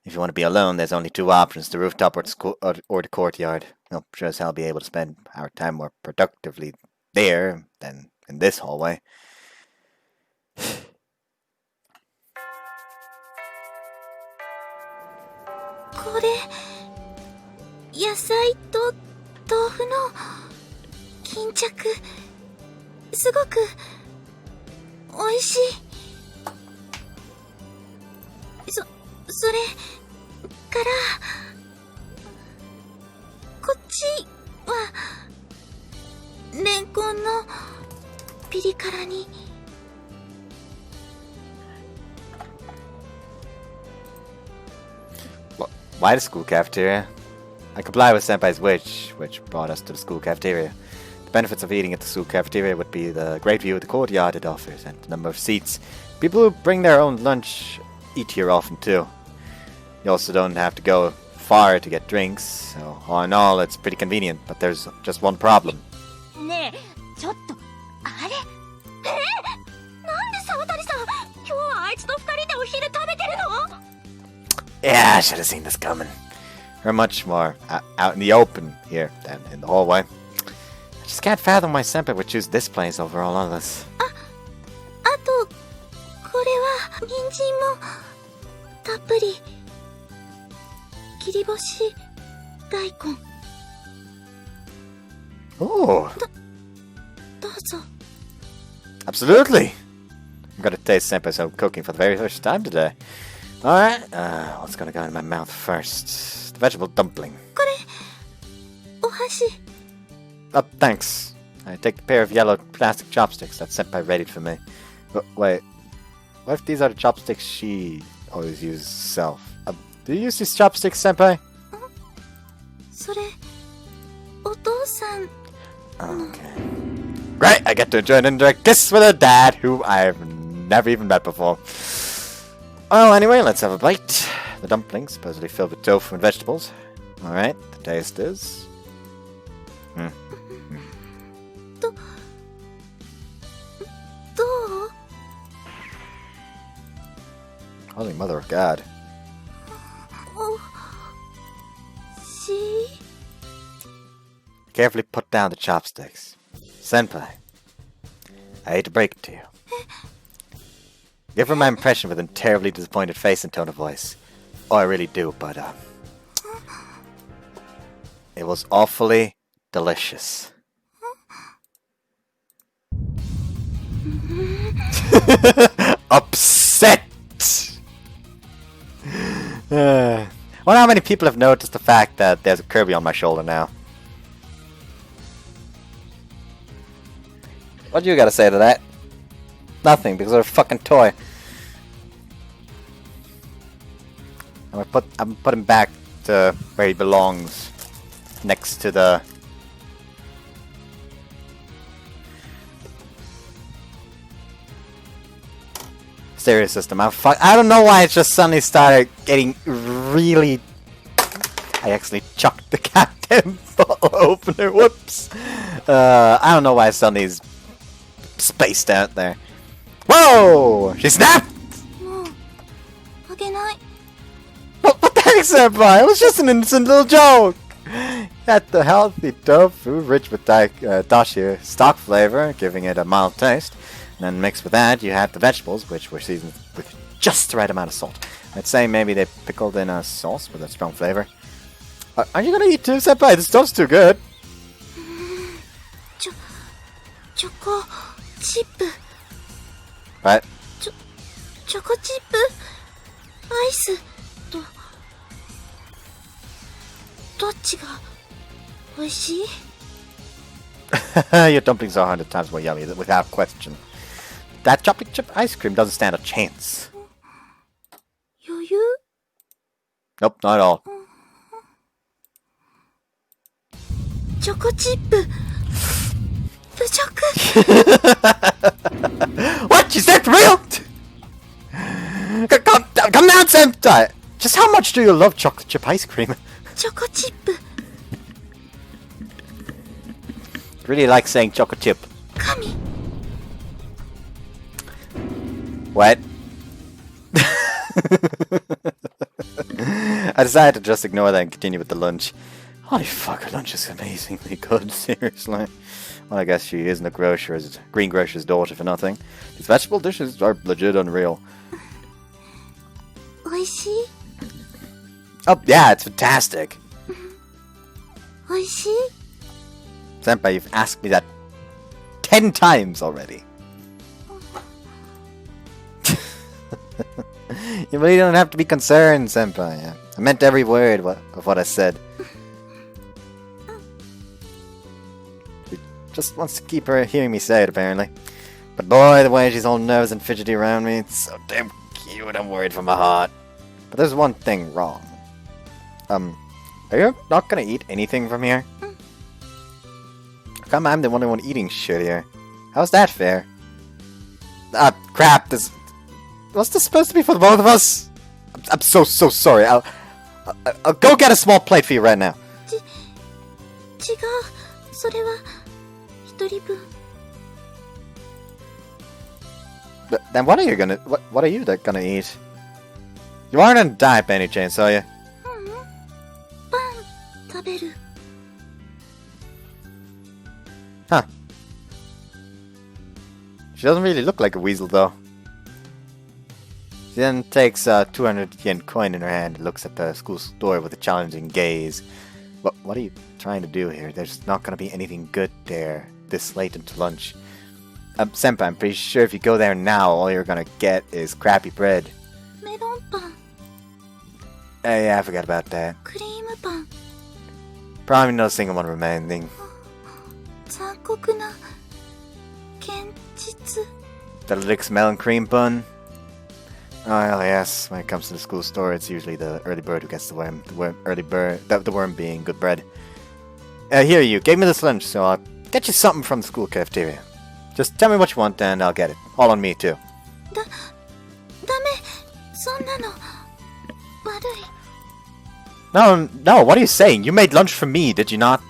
If you want to be alone, there's only two options, the rooftop or the courtyard. I'll sure as hell be able to spend our time more productively there than in this hallway. これ野菜と豆腐の巾着すごくおいしい。それからこっちはレンコンのピリ辛に。Why the school cafeteria? I comply with Senpai's wish, which brought us to the school cafeteria. The benefits of eating at the school cafeteria would be the great view of the courtyard it offers and the number of seats. People who bring their own lunch eat here often too. You also don't have to go far to get drinks, so all in all it's pretty convenient, but there's just one problem. ねえ、ちょっと、あれ？なんで沢渡さん、今日はあいつと二人でお昼食べてるの？ Yeah, I should have seen this coming. We're much more out in the open here than in the hallway. I just can't fathom why Senpai would choose this place over all others. あと、これは、人参も、たっぷり。切り干し、大根。Oh, どうぞ。 absolutely! I'm gonna taste Senpai's home cooking for the very first time today. Alright, what's gonna go in my mouth first? The vegetable dumpling. これ、お箸。 Oh, thanks. I take a pair of yellow plastic chopsticks that Senpai readied for me. But wait, what if these are the chopsticks she always uses herself? Do you use these chopsticks, Senpai? それ、お父さん。 Okay. Great, I get to enjoy an indirect kiss with a dad who I've never even met before. Well, anyway, let's have a bite. The dumplings, supposedly filled with tofu and vegetables. Alright, the taste is...どう Holy mother of God. おし Carefully put down the chopsticks. Senpai, I hate to break it to you. Give her my impression with a terribly disappointed face and tone of voice. Oh, I really do, but, it was awfully delicious. Upset! Wonder how many people have noticed the fact that there's a Kirby on my shoulder now. What do you gotta say to that? Nothing, because they're a fucking toy. I'm gonna put him back to where he belongs. Next to the... stereo system. I don't know why it just suddenly started getting really... I actually chucked the goddamn bottle opener. Whoops. I don't know why suddenly is spaced out there. Whoa! She snapped! もう、あげない。 What the heck, Senpai? It was just an innocent little joke! At the healthy tofu, rich with dashi stock flavor, giving it a mild taste. And then mixed with that, you have the vegetables, which were seasoned with just the right amount of salt. I'd say maybe they pickled in a sauce with a strong flavor. Are you gonna eat too, Senpai? This stuff's too good. チョコチップ。 What? チョコチップアイスと、どっちが美味しい？ Your dumplings are 100 times more yummy, without question. That chocolate chip ice cream doesn't stand a chance. 余裕？ Nope, not at all. チョコチップ侮辱。 What? Is that real? Come down, Senpai! Just how much do you love chocolate chip ice cream? チョコチップ Really like saying chocolate chip. 神。 What? I decided to just ignore that and continue with the lunch. Holy fuck, her lunch is amazingly good, seriously. Well, I guess she isn't a green grocer's daughter for nothing. These vegetable dishes are legit unreal. 美味しい？ Oh, yeah, it's fantastic. 美味しい？ Senpai, you've asked me that 10 times already. You really don't have to be concerned, Senpai. I meant every word of what I said. He just wants to keep her hearing me say it, apparently. But boy, the way she's all nervous and fidgety around me, it's so damn cute, I'm worried for my heart. But there's one thing wrong. Are you not gonna eat anything from here? How come I'm the only one eating shit here? How's that fair? Ah, crap, what's this supposed to be for the both of us? I'm so sorry. I'll go get a small plate for you right now. 違う。それは一人分。 Then what are you gonna gonna eat? You aren't on a diet by any chance, are you? パ She doesn't really look like a weasel, though. She then takes a 200 yen coin in her hand and looks at the school store with a challenging gaze. What are you trying to do here? There's not going to be anything good there this late into lunch. Senpai, I'm pretty sure if you go there now, all you're going to get is crappy bread. メロンパン、 Yeah, I forgot about that. クリームパン、 Probably no single one remaining. 残酷な現実。 The Licks melon cream bun. Oh, well, yes. When it comes to the school store, it's usually the early bird who gets the worm. The worm being good bread. Here, you gave me this lunch, so I'll get you something from the school cafeteria. Just tell me what you want, and I'll get it. All on me, too. ダメ、そんなの悪い。 No, what are you saying? You made lunch for me, did you not?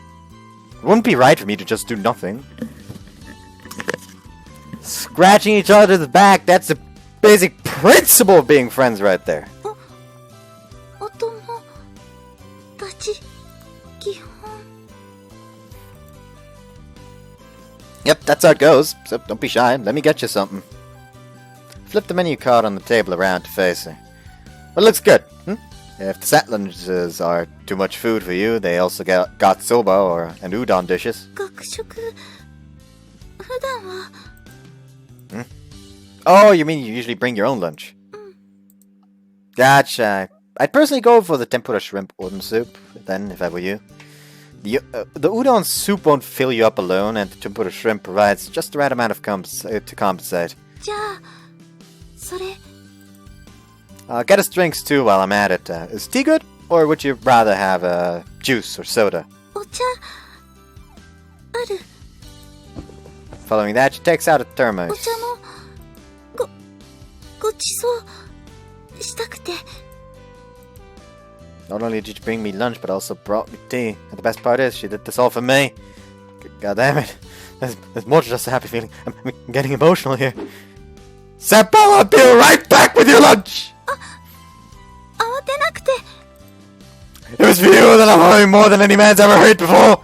It wouldn't be right for me to just do nothing. Scratching each other's back, that's the basic principle of being friends right there. お友達、基本。 Yep, that's how it goes, so don't be shy, let me get you something. Flip the menu card on the table around to face her. Well, it looks good, If the set lunches are too much food for you, they also got soba and udon dishes. 学食、普段は。 Oh, you mean you usually bring your own lunch? Gotcha. I'd personally go for the tempura shrimp udon soup, then, if I were you. The udon soup won't fill you up alone, and the tempura shrimp provides just the right amount of to compensate. じゃあ、それ。 Get us drinks too while I'm at it. Is tea good? Or would you rather have juice or soda? お茶、ある。 Following that, she takes out a お thermos. 茶も、ごちそうしたくて。 Not only did you bring me lunch, but also brought me tea. And the best part is, she did this all for me. God damn it. There's more than just a happy feeling. I'm getting emotional here. Senpai, I'll be right back with your lunch! 慌てなくて。 It was for you that I'm hurting more than any man's ever hurt before!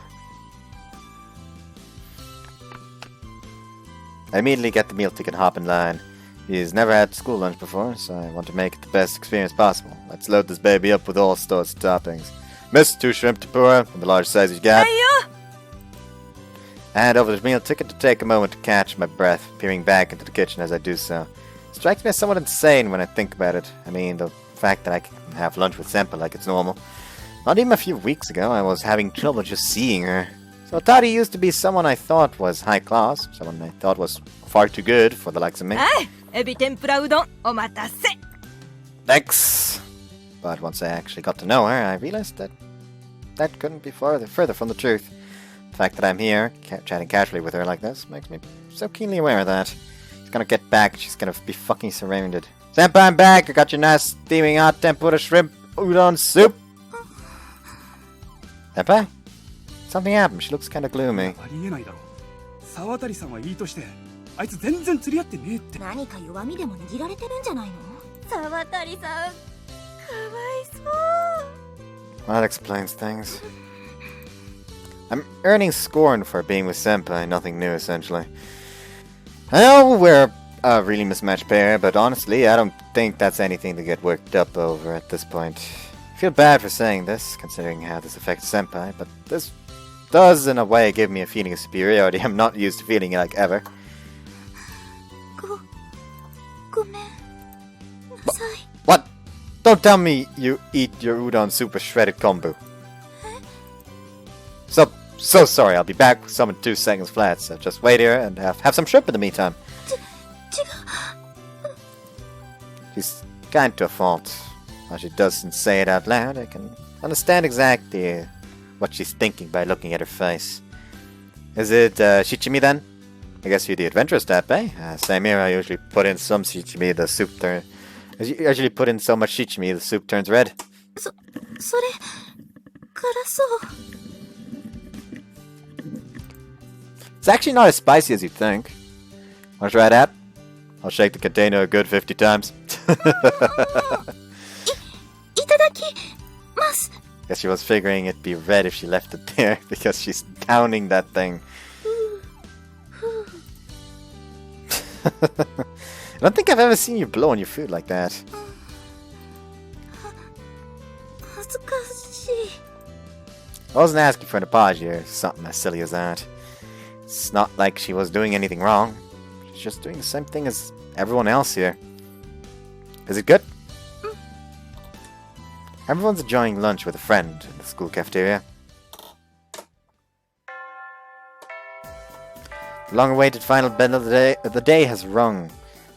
I immediately get the meal ticket and hop in line. He's never had school lunch before, so I want to make it the best experience possible. Let's load this baby up with all sorts of toppings. Miss, 2 shrimp tempura, and the large size you got. I hand over the meal ticket to take a moment to catch my breath, peering back into the kitchen as I do so. It strikes me as somewhat insane when I think about it. I mean, the fact that I can have lunch with Senpai like it's normal. Not even a few weeks ago, I was having trouble just seeing her. So Tari used to be someone I thought was high class, someone I thought was far too good for the likes of me. エビ天ぷらうどんお待たせ。 Thanks! But once I actually got to know her, I realized that couldn't be further from the truth. The fact that I'm here, chatting casually with her like this, makes me so keenly aware of that. She's gonna get back, she's gonna be fucking surrounded. Senpai, I'm back! I got your nice steaming hot tempura shrimp udon soup! Senpai? Something happened, she looks kinda gloomy. ありえないだろう。沢渡さんはいいとして、あいつ全然釣り合ってねえって。何か弱みでも握られてるんじゃないの？沢渡さん、かわいそう。 That explains things. I'm earning scorn for being with Senpai, nothing new essentially. I know we're a really mismatched pair, but honestly, I don't think that's anything to get worked up over at this point. I feel bad for saying this, considering how this affects Senpai, but this does in a way give me a feeling of superiority I'm not used to feeling like ever. ごめんなさい。 What? Don't tell me you eat your udon soup with shredded kombu. So sorry, I'll be back with some in 2 seconds flat, so just wait here and have some shrimp in the meantime. She's kind to a fault. While she doesn't say it out loud, I can understand exactly what she's thinking by looking at her face. Is it shichimi then? I guess you're the adventurous type, eh? Same here, I usually put in some shichimi, the soup turns... I usually put in so much shichimi, the soup turns red. それ、辛そう。 It's actually not as spicy as you'd think. Wanna try that? I'll shake the container a good 50 times. いただきます。 Guess she was figuring it'd be red if she left it there, because she's downing that thing. I don't think I've ever seen you blow on your food like that. 恥ずかしい。 I wasn't asking for an apology or something as silly as that. It's not like she was doing anything wrong. She's just doing the same thing as everyone else here. Is it good? Everyone's enjoying lunch with a friend in the school cafeteria. The long-awaited final bell of the day has rung.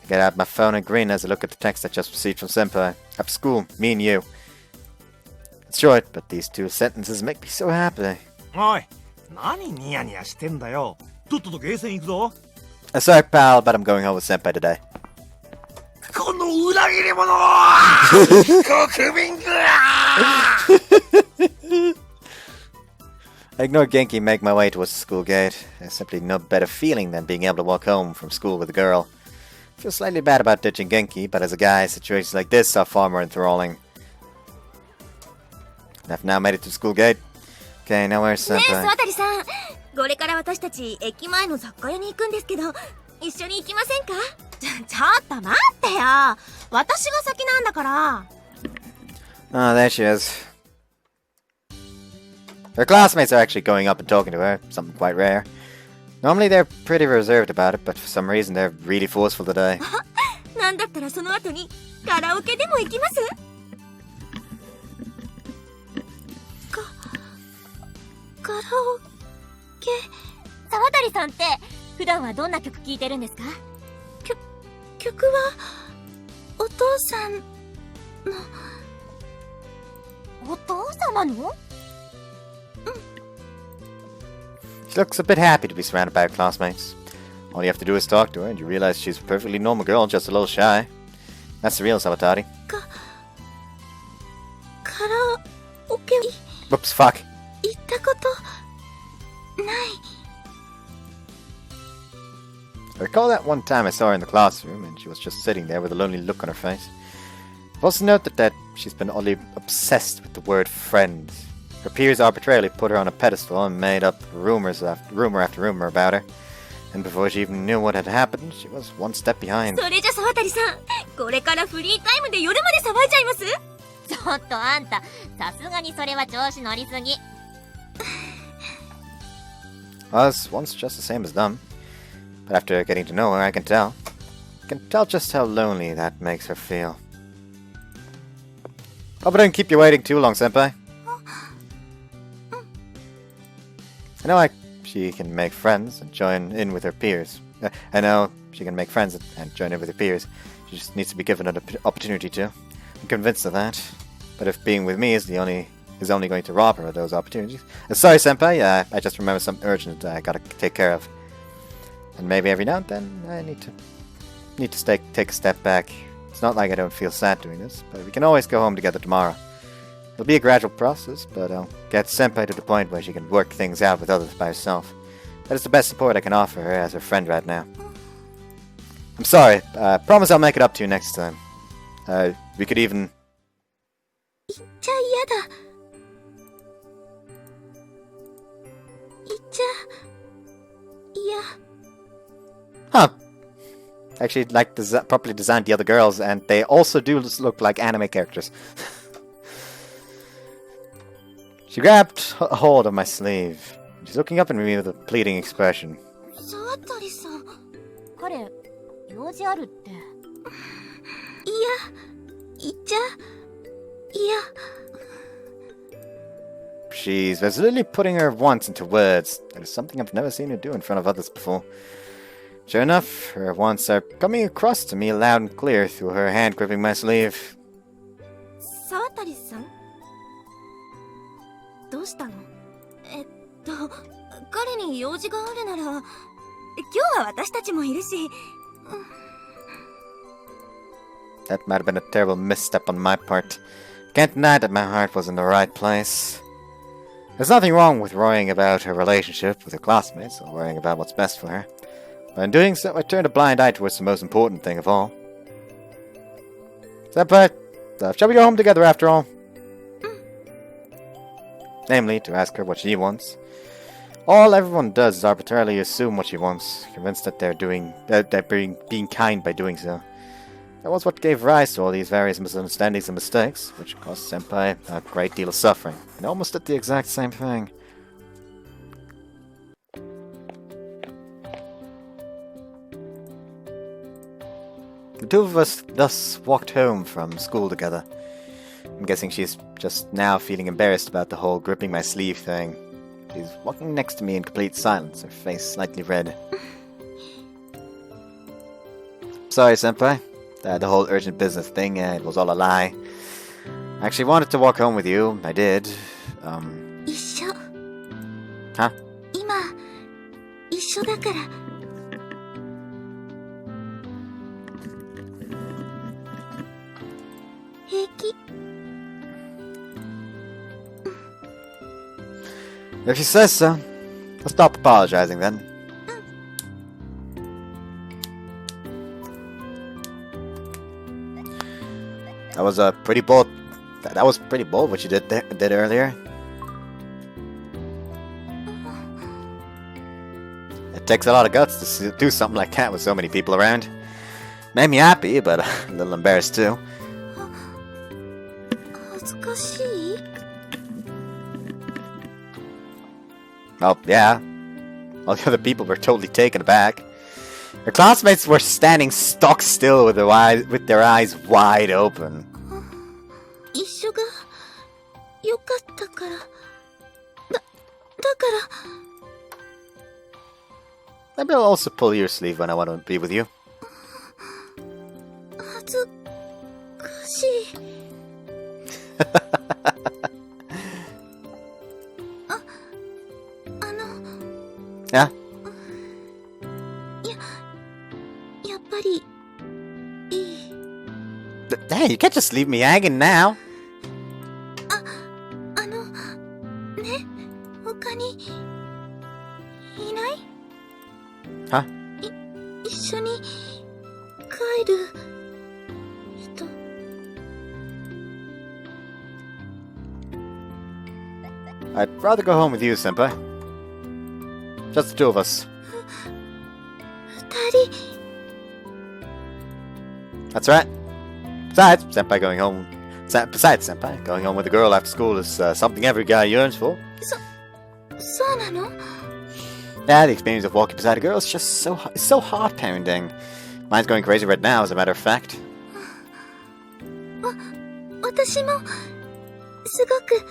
I get out my phone and grin as I look at the text I just received from Senpai. After school, me and you. It's short, but these 2 sentences make me so happy. おい、何ニヤニヤしてんだよ。とっととゲーセン行くぞ。 Sorry, pal, but I'm going home with Senpai today. この裏切り者国民か I ignore Genki and make my way towards the school gate. There's simply no better feeling than being able to walk home from school with a girl. I feel slightly bad about ditching Genki, but as a guy, situations like this are far more enthralling. I've now made it to the school gate. Okay, now where's ねえ、 Senpai? 沢渡さん。これから私たち駅前の雑貨屋に行くんですけど、一緒に行きませんか？ちょっと待ってよ。私が先なんだから。Oh, there she is. Her classmates are actually going up and talking to her, something quite rare. Normally they're pretty reserved about it, but for some reason they're really forceful today. なんだったらその後にカラオケでも行きます？カラオケ。沢渡さんって普段はどんな曲聴いてるんですか？曲はお父さんの。お父様の？ She looks a bit happy to be surrounded by her classmates. All you have to do is talk to her and you realize she's a perfectly normal girl, just a little shy. That's the real Sabatari. カラオケ Whoops, fuck. 行ったことない。 I recall that one time I saw her in the classroom and she was just sitting there with a lonely look on her face. I've also noted that she's been oddly obsessed with the word friend. Her peers arbitrarily put her on a pedestal and made up rumor after rumor about her. And before she even knew what had happened, she was one step behind. それじゃ沢渡さん、これからフリータイムで夜まで騒いじゃいます？ちょっとあんた、さすがにそれは調子乗りすぎ。I was once just the same as them. But after getting to know her, I can tell. I can tell just how lonely that makes her feel. Hope I don't keep you waiting too long, Senpai. I know she can make friends and join in with her peers. I know she can make friends and join in with her peers. She just needs to be given an opportunity to. I'm convinced of that. But if being with me is only going to rob her of those opportunities. Sorry, Senpai. I just remember something urgent I gotta take care of. And maybe every now and then I need to take a step back. It's not like I don't feel sad doing this, but we can always go home together tomorrow. It'll be a gradual process, but I'll get Senpai to the point where she can work things out with others by herself. That is the best support I can offer her as her friend right now. I'm sorry. Promise I'll make it up to you next time. We could even... 行っちゃ嫌だ。行っちゃ嫌。 Huh. Actually, like properly designed the other girls, and they also do look like anime characters. She grabbed a hold of my sleeve. She's looking up at me with a pleading expression. 沢渡さん。彼、用事あるって。いや、行っちゃ嫌。 She's resolutely putting her wants into words. That is something I've never seen her do in front of others before. Sure enough, her wants are coming across to me loud and clear through her hand gripping my sleeve. 沢渡さん？どうしたの？彼に用事があるなら、今日は私たちもいるし。That might have been a terrible misstep on my part. Can't deny that my heart was in the right place. There's nothing wrong with worrying about her relationship with her classmates or worrying about what's best for her. But in doing so, I turned a blind eye towards the most important thing of all. Senpai, shall we go home together after all? Namely, to ask her what she wants. All everyone does is arbitrarily assume what she wants, convinced that they're being kind by doing so. That was what gave rise to all these various misunderstandings and mistakes, which caused Senpai a great deal of suffering, and almost did the exact same thing. The two of us thus walked home from school together. I'm guessing she's just now feeling embarrassed about the whole gripping my sleeve thing. She's walking next to me in complete silence, her face slightly red. Sorry, Senpai. The whole urgent business thing, it was all a lie. I actually wanted to walk home with you. I did. 一緒 Huh? 今一緒だから 平気 If she says so, I'll stop apologizing then. That was pretty bold. That was pretty bold what you did earlier. It takes a lot of guts to do something like that with so many people around. Made me happy, but a little embarrassed too. 恥ずかしい Oh, yeah. All the other people were totally taken aback. Her classmates were standing stock still with their eyes wide open. 一緒が良かったからだから Maybe I'll also pull your sleeve when I want to be with you. 恥ずかしい Yeah? やっぱりいい Hey, you can't just leave me hanging now. ね他にいない Huh? 一緒に帰る人 I'd rather go home with you, Senpai. Just the two of us. 二人 That's right. Besides, Senpai going home with a girl after school is something every guy yearns for. そうなの Yeah, the experience of walking beside a girl is just so heart-pounding. Mine's going crazy right now, as a matter of fact. 私もすごく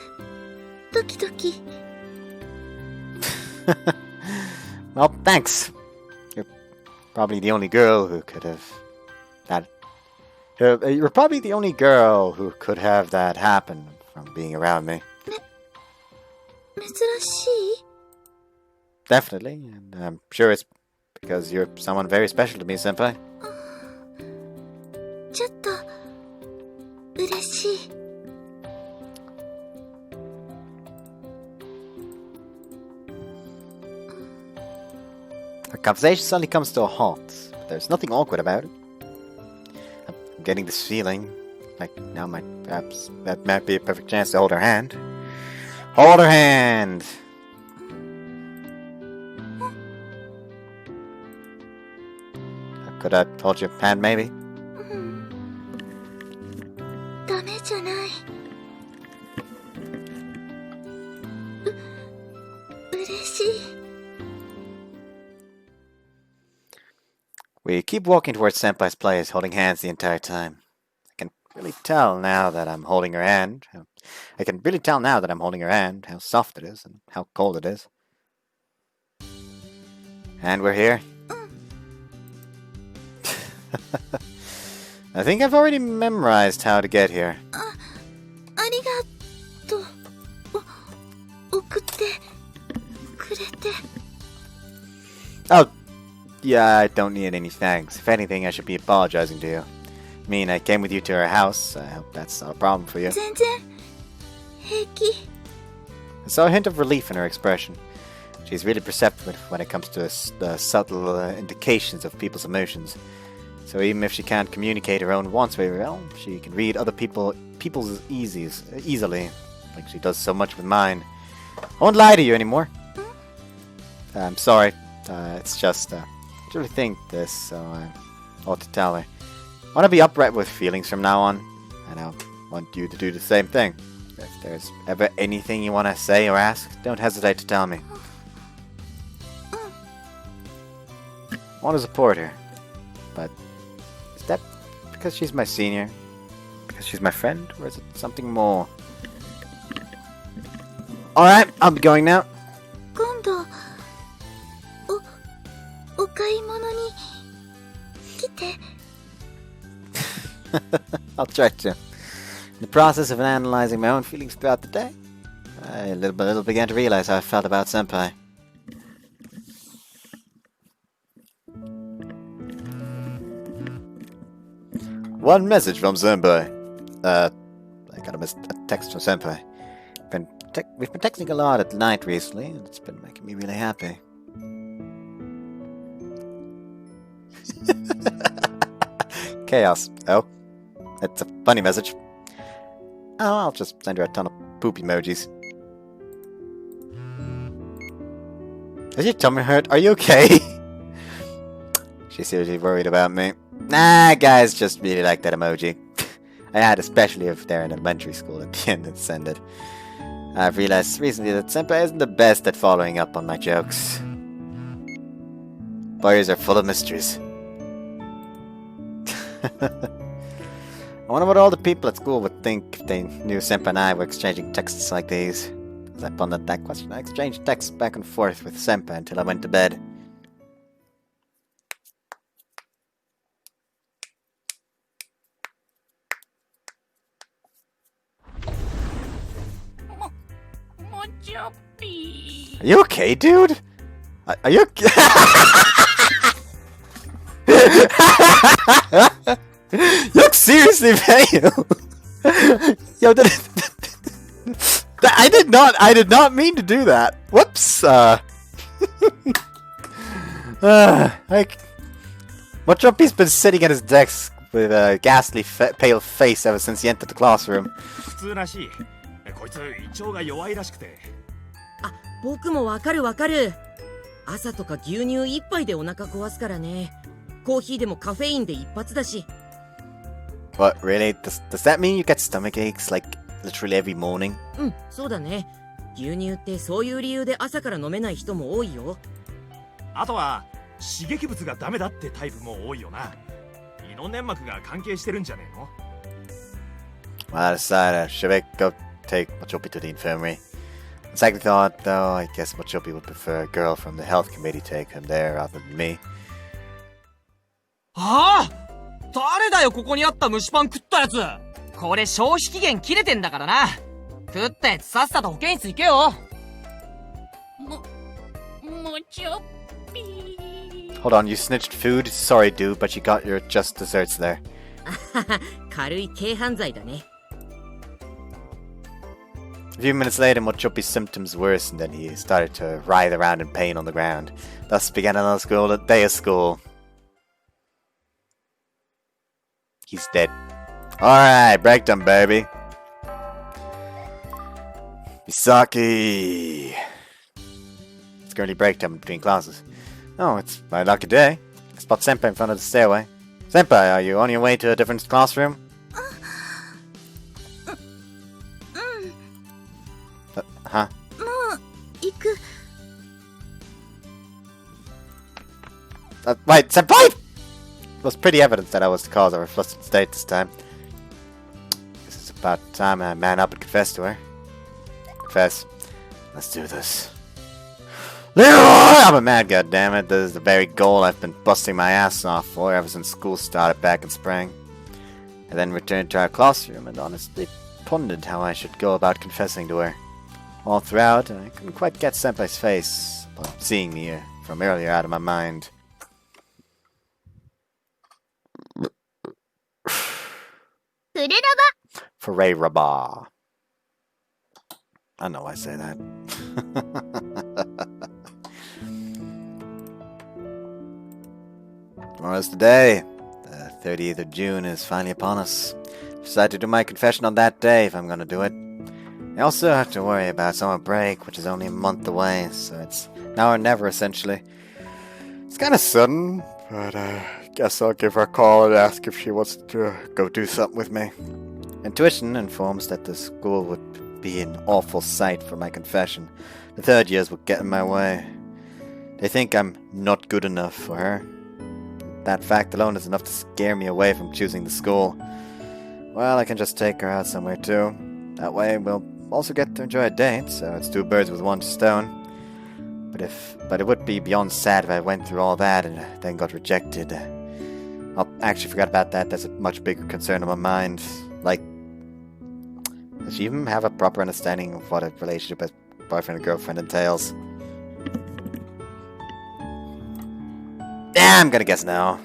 ドキドキ Well, thanks. You're probably the only girl who could have that. You're probably the only girl who could have that happen from being around me. 珍しい Definitely, and I'm sure it's because you're someone very special to me, Senpai. ちょっと嬉しい Our conversation suddenly comes to a halt, but there's nothing awkward about it. I'm getting this feeling, like now perhaps that might be a perfect chance to hold her hand. Hold her hand! Could I hold your hand, maybe? ダメじゃないう嬉しい We keep walking towards Senpai's place, holding hands the entire time. I can really tell now that I'm holding her hand. How soft it is, and how cold it is. And we're here. I think I've already memorized how to get here. ありがとう送ってくれて Oh, yeah, I don't need any thanks. If anything, I should be apologizing to you. I mean, I came with you to her house. I hope that's not a problem for you. 全然平気 I saw a hint of relief in her expression. She's really perceptive when it comes to the subtle indications of people's emotions. So even if she can't communicate her own wants very well, she can read other people's easily, like she does so much with mine. I won't lie to you anymore. I'm sorry. It's just, I really think this, so I ought to tell her. I want to be upright with feelings from now on, and I want you to do the same thing. If there's ever anything you want to say or ask, don't hesitate to tell me. I want to support her, but is that because she's my senior? Because she's my friend, or is it something more? Alright, I'll be going now. 今度お買い物に来て I'll try to. In the process of analyzing my own feelings throughout the day, I little began to realize how I felt about Senpai. One message from Senpai. I got a text from Senpai. We've been texting a lot at night recently, and it's been making me really happy. Chaos. Oh. It's a funny message. Oh, I'll just send her a ton of poop emojis. Does your tummy hurt? Are you okay? She's seriously worried about me. Nah, guys just really like that emoji. I had, especially if they're in elementary school at the end and send it. I've realized recently that Senpai isn't the best at following up on my jokes. Boys are full of mysteries. I wonder what all the people at school would think if they knew Senpai and I were exchanging texts like these. As I pondered that question, I exchanged texts back and forth with Senpai until I went to bed. Are you okay, dude? Are you okay? You look seriously pale. Yo, I did not mean to do that. Whoops. Mochopi's been sitting at his desk with a ghastly pale face ever since he entered the classroom. 普通らしい。こいつ胃腸が弱いらしくて。あ、僕もわかるわかる。朝とか牛乳一杯でお腹壊すからね。コーヒーでもカフェインで一発だし。What, really? Does that mean you get stomach aches like literally every morning? うん、そうだね。牛乳ってそういう理由で朝から飲めない人も多いよ。あとは刺激物がダメだってタイプも多いよな。胃の粘膜が関係してるんじゃねえの? Well, I decided, should I go take Mochopi to the infirmary? On second thought, though, I guess Mochopi would prefer a girl from the health committee take him there rather than me. ああ！誰だよここにあった蒸しパン食ったやつ。これ消費期限切れてんだからな。食ったやつさっさと保健室行けよ。もちょぴー。 Hold on, you snitched food? Sorry, dude, but you got your just desserts there. 軽い軽犯罪だね。A few minutes later, Mochopi's symptoms worsened and he started to writhe around in pain on the ground. Thus began another day of school. He's dead. Alright, break time, baby. Misaki. It's currently break time between classes. Oh, it's my lucky day. I spot Senpai in front of the stairway. Senpai, are you on your way to a different classroom? Huh? もう行く。Wait, Senpai! It was pretty evident that I was the cause of her flustered state this time. Guess it's about time I man up and confess to her. Confess. Let's do this. Leroy! I'm a mad goddammit. This is the very goal I've been busting my ass off for ever since school started back in spring. I then returned to our classroom and honestly pondered how I should go about confessing to her. All throughout, I couldn't quite get Senpai's face, while seeing me from earlier out of my mind. Fureraba. I know I say that. Tomorrow's the day. The 30th of June is finally upon us. I've decided to do my confession on that day if I'm gonna do it. I also have to worry about summer break, which is only a month away, so it's now or never essentially. It's kind of sudden, but guess I'll give her a call and ask if she wants to go do something with me. Intuition informs that the school would be an awful sight for my confession. The third years would get in my way. They think I'm not good enough for her. That fact alone is enough to scare me away from choosing the school. Well, I can just take her out somewhere too. That way we'll also get to enjoy a date, so it's two birds with one stone. But it would be beyond sad if I went through all that and then got rejected. I actually forgot about that. That's a much bigger concern on my mind. Like, does she even have a proper understanding of what a relationship as boyfriend and girlfriend entails? Yeah, I'm gonna guess no.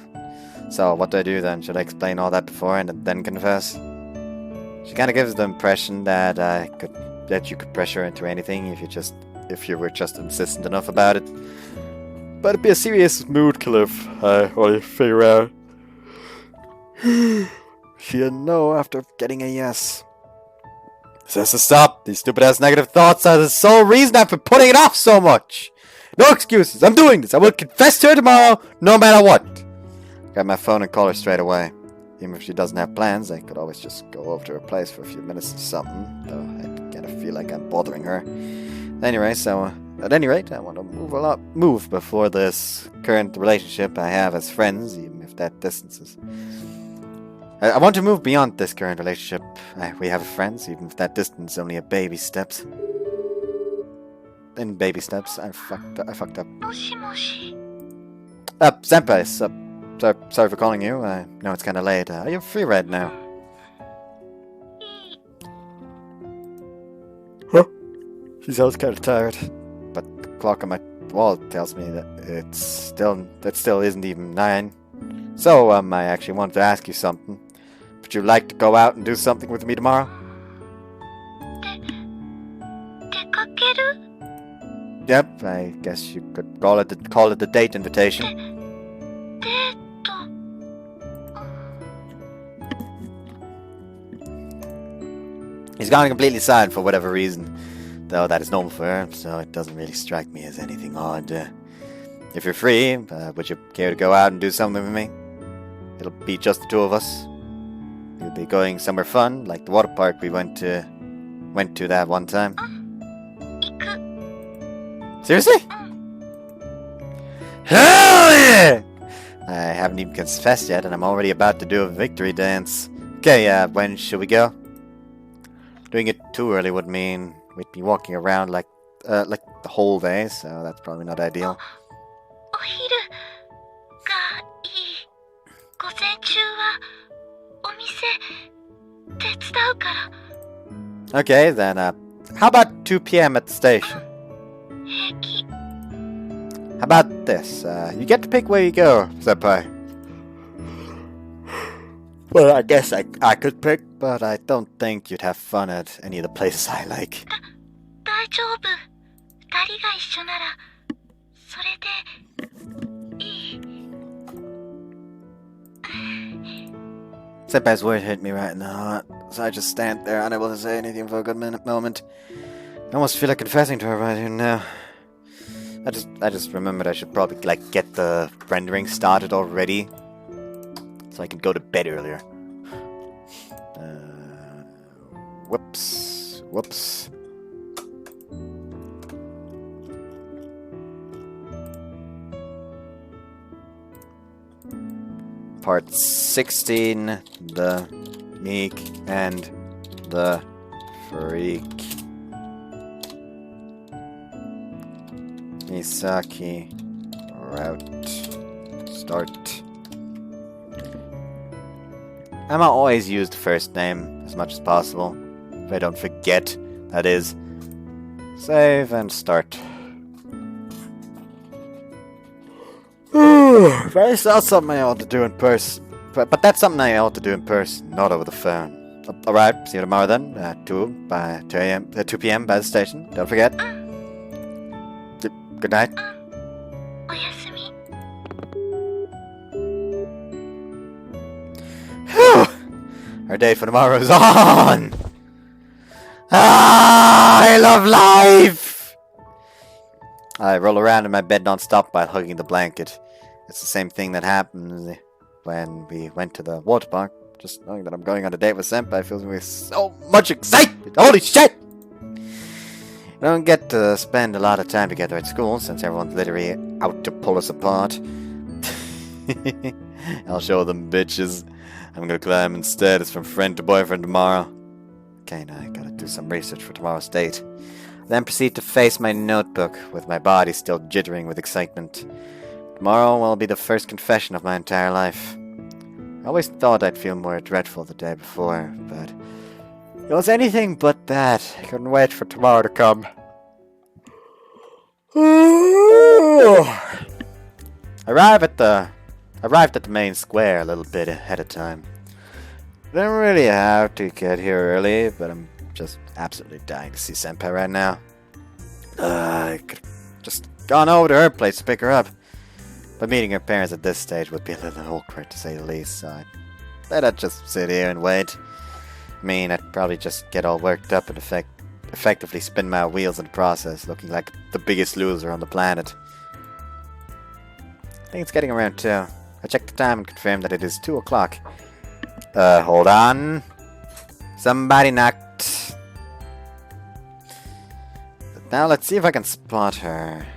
So, what do I do then? Should I explain all that before and then confess? She kinda gives the impression that you could pressure her into anything if you were just insistent enough about it. But it'd be a serious mood killer if I only figure out. She didn't know after getting a yes. Says to stop. These stupid ass negative thoughts are the sole reason I've been putting it off so much. No excuses. I'm doing this. I will confess to her tomorrow, no matter what. Grab my phone and call her straight away. Even if she doesn't have plans, I could always just go over to her place for a few minutes or something. Though I kind of feel like I'm bothering her. Anyway, so at any rate, I want to move before this current relationship I have as friends, even if that distance is. I want to move beyond this current relationship we have as friends, even if that distance is only a baby steps. In baby steps, I fucked up. Senpai, sorry for calling you. I know it's kind of late. Are you free right now? Huh? She sounds kind of tired, but the clock on my wall tells me that it still isn't even 9. So, I actually wanted to ask you something. Would you like to go out and do something with me tomorrow? Yep, I guess you could call it the date invitation. He's gone completely silent for whatever reason, though that is normal for her, so it doesn't really strike me as anything odd. If you're free, would you care to go out and do something with me? It'll be just the two of us. We'll be going somewhere fun, like the water park we went to that one time. Seriously? Hell yeah! I haven't even confessed yet, and I'm already about to do a victory dance. Okay, when should we go? Doing it too early would mean we'd be walking around like the whole day, so that's probably not ideal. Okay, then, how about 2 p.m. at the station? How about this? You get to pick where you go, senpai. Well, I guess I could pick, but I don't think you'd have fun at any of the places I like. Senpai's word hit me right in the heart, so I just stand there unable to say anything for a good moment. I almost feel like confessing to her right here now. I just remembered I should probably get the rendering started already, so I can go to bed earlier. Whoops. Part 16, the meek and the freak. Misaki-Route. Start. I'ma always use the first name as much as possible, if I don't forget, that is. Save and start. That's not something I ought to do in person. But that's something I ought to do in person, not over the phone. Alright, see you tomorrow then. 2 p.m. by the station. Don't forget. Good night. Whew! Our day for tomorrow is on! I love life! I roll around in my bed non-stop while hugging the blanket. It's the same thing that happened when we went to the water park. Just knowing that I'm going on a date with Senpai fills me with so much excitement! Holy shit! We don't get to spend a lot of time together at school since everyone's literally out to pull us apart. I'll show them bitches. I'm gonna climb instead. It's from friend to boyfriend tomorrow. Okay, now I gotta do some research for tomorrow's date. Then proceed to face my notebook with my body still jittering with excitement. Tomorrow will be the first confession of my entire life. I always thought I'd feel more dreadful the day before, but it was anything but that. I couldn't wait for tomorrow to come. Arrived at the main square a little bit ahead of time. Didn't really have to get here early, but I'm just absolutely dying to see Senpai right now. I could just gone over to her place to pick her up. But meeting her parents at this stage would be a little awkward to say the least, so I thought I'd just sit here and wait. I mean, I'd probably just get all worked up and effectively spin my wheels in the process, looking like the biggest loser on the planet. I think it's getting around 2. I checked the time and confirmed that it is 2 o'clock. Hold on. Somebody knocked. But now let's see if I can spot her.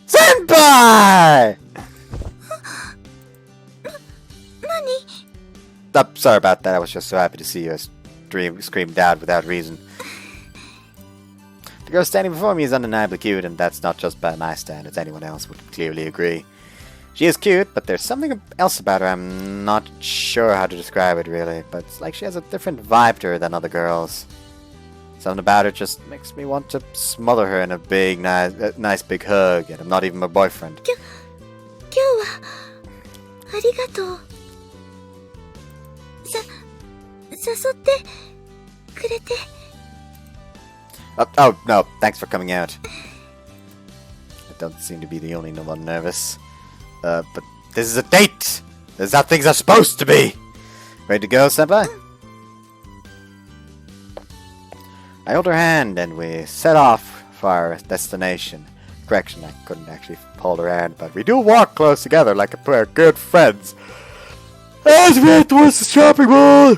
Senpai! Sorry about that. I was just so happy to see you screamed out without reason. The girl standing before me is undeniably cute, and that's not just by my standards. Anyone else would clearly agree. She is cute, but there's something else about her. I'm not sure how to describe it, really. But it's like she has a different vibe to her than other girls. Something about her just makes me want to smother her in a big, nice big hug, and I'm not even my boyfriend. 今日はありがとう。誘ってくれて。Oh, no, thanks for coming out. I don't seem to be the only one nervous. But this is a date! This is how things are supposed to be! Ready to go, Senpai? I hold her hand and we set off for our destination. Correction, I couldn't actually hold her hand, but we do walk close together like a pair of good friends. As we head towards the shopping mall!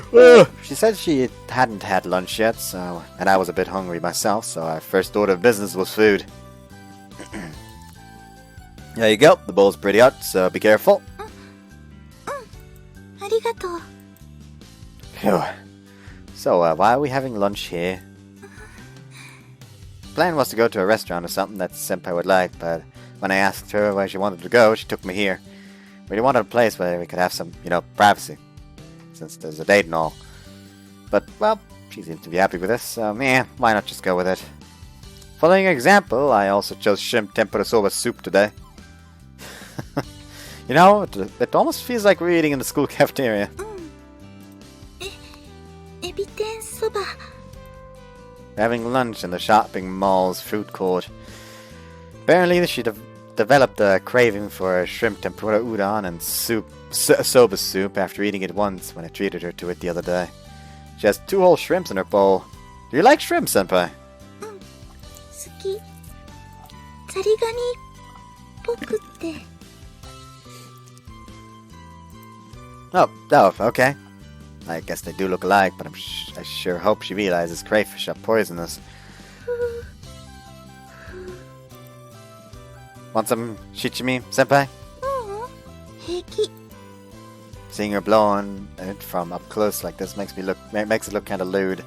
She said she hadn't had lunch yet, and I was a bit hungry myself, so our first order of business was food. There you go, the bowl's pretty hot, so be careful. ありがとう。 Phew. So, why are we having lunch here? The plan was to go to a restaurant or something that Senpai would like, but when I asked her where she wanted to go, she took me here. We wanted a place where we could have some, privacy, since there's a date and all. But, well, she seems to be happy with this, so, why not just go with it? Following her example, I also chose shrimp tempura soba soup today. It almost feels like we're eating in the school cafeteria. エビ天そば。 We're having lunch in the shopping mall's food court. Apparently, she developed a craving for shrimp tempura udon and soba soup after eating it once when I treated her to it the other day. She has 2 whole shrimps in her bowl. Do you like shrimp, Senpai? 好き。ザリガニっぽくって。 Oh, okay. I guess they do look alike, but I sure hope she realizes crayfish are poisonous. Want some shichimi, Senpai? 平気。 Seeing her blow on it from up close like this makes it look kind of lewd.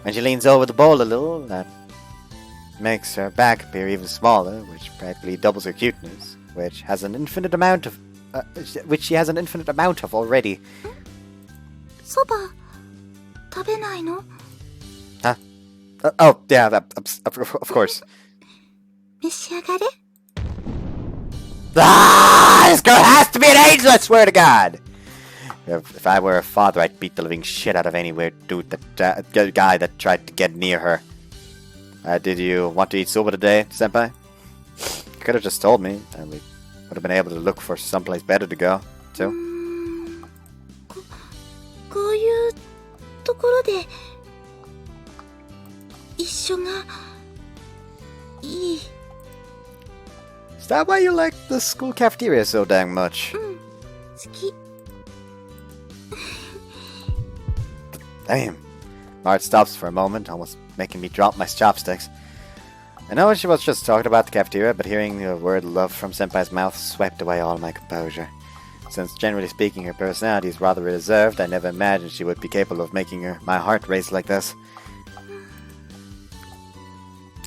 When she leans over the bowl a little, that makes her back appear even smaller, which practically doubles her cuteness, which she has an infinite amount of already. そば食べないの？ Huh? Oh, yeah, of course. 召し上がれ。 This girl has to be an angel, I swear to God! If I were a father, I'd beat the living shit out of any weird guy that tried to get near her. Did you want to eat soba today, Senpai? could have just told me, and we would have been able to look for someplace better to go, too. こういうところで一緒がいい。 Is that why you like the school cafeteria so dang much? 好き。 Damn. Mart stops for a moment, almost making me drop my chopsticks. I know she was just talking about the cafeteria, but hearing the word love from Senpai's mouth swept away all my composure. Since generally speaking her personality is rather reserved, I never imagined she would be capable of making my heart race like this.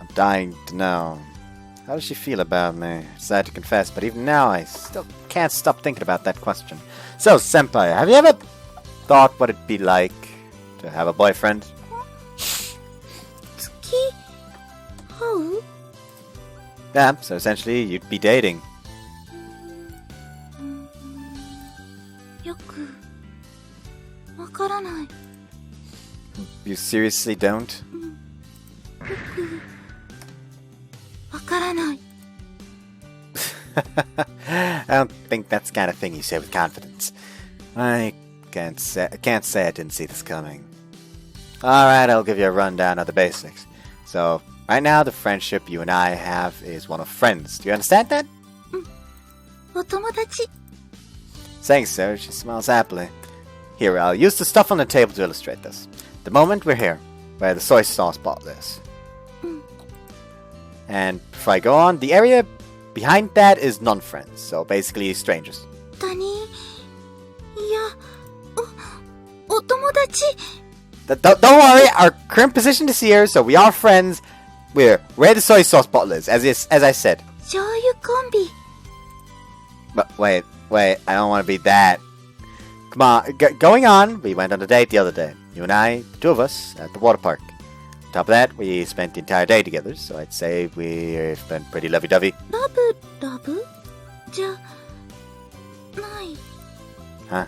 I'm dying to know. How does she feel about me? Sad to confess, but even now I still can't stop thinking about that question. So, Senpai, have you ever thought what it'd be like to have a boyfriend? 付き合う？ Yeah, so essentially you'd be dating. よくわからない。 You seriously don't? わからない。 I don't think that's the kind of thing you say with confidence. I can't say I didn't see this coming. Alright, I'll give you a rundown of the basics. So, right now the friendship you and I have is one of friends. Do you understand that? お友達。 Saying so, she smiles happily. Here, I'll use the stuff on the table to illustrate this. The moment we're here, where the soy sauce bottle is. And before I go on, the area behind that is non-friends, so basically strangers. 他人。いや、お友達。 Don't worry, our current position is here, so we are friends. We're where the soy sauce bottle is, as I said. 醤油コンビ。 But wait, I don't want to be that. Come on, going on, we went on a date the other day. You and I, the two of us, at the water park. On top of that, we spent the entire day together, so I'd say we've been pretty lovey-dovey. ラブじゃない。 Huh?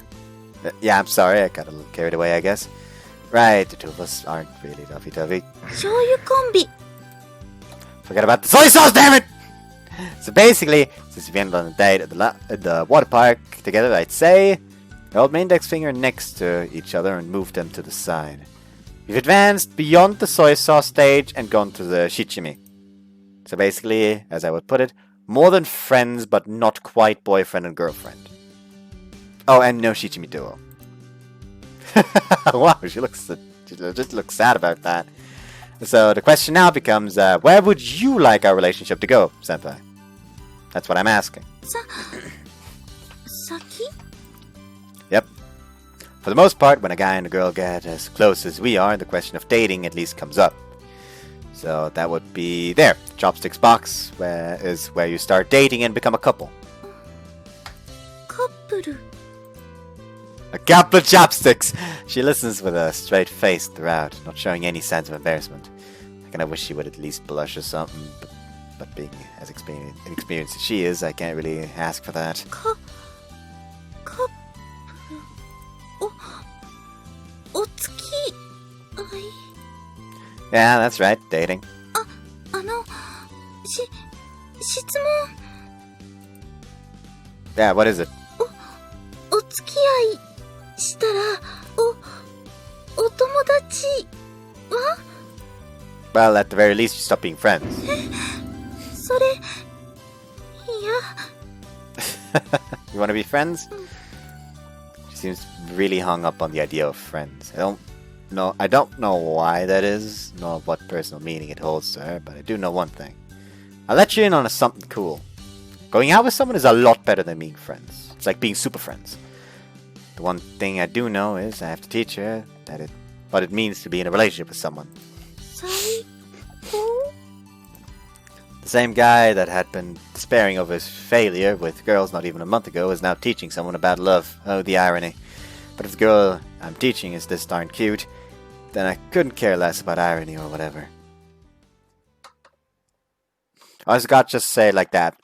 Yeah, I'm sorry, I got a little carried away, I guess. Right, the two of us aren't really lovey-dovey. 醤油コンビ。 Forget about the soy sauce, damn it! So basically, since we went on a date at the water park together, I'd say held my index finger next to each other and moved them to the side. We've advanced beyond the soy sauce stage and gone to the shichimi. So basically, as I would put it, more than friends, but not quite boyfriend and girlfriend. Oh, and no shichimi duo. Wow, she just looks sad about that. So the question now becomes, where would you like our relationship to go, Senpai? That's what I'm asking. 先？ Yep. For the most part, when a guy and a girl get as close as we are, the question of dating at least comes up. So that would be there. Chopsticks box is where you start dating and become a couple. カップル。 A couple of chopsticks! She listens with a straight face throughout, not showing any signs of embarrassment. I kinda wish she would at least blush or something, but being as inexperienced as she is, I can't really ask for that. カップル。お付き合い。 Yeah, that's right, dating. 質問。 Yeah, what is it? お付き合いしたら、お友達は？ Well, at the very least, you stop being friends. それ、いや。 You want to be friends? She seems really hung up on the idea of friends. I don't know why that is, nor what personal meaning it holds to her, but I do know one thing. I'll let you in on something cool. Going out with someone is a lot better than being friends. It's like being super friends. The one thing I do know is I have to teach her what it means to be in a relationship with someone. 最高？ The same guy that had been despairing of his failure with girls not even a month ago is now teaching someone about love. Oh, the irony. But if the girl I'm teaching is this darn cute, then I couldn't care less about irony or whatever. I was got to just say it like that.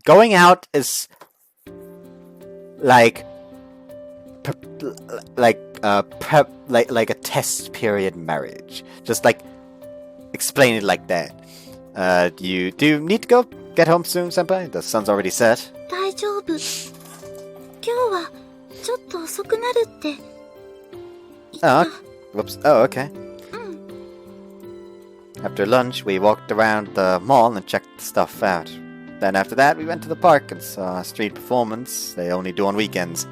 Going out is like a test period marriage. Just like explain it like that. Do you need to go get home soon, Senpai? The sun's already set. 大丈夫。今日はちょっと遅くなるって。 Oh, whoops. Oh, okay. After lunch, we walked around the mall and checked the stuff out. Then after that, we went to the park and saw a street performance they only do on weekends.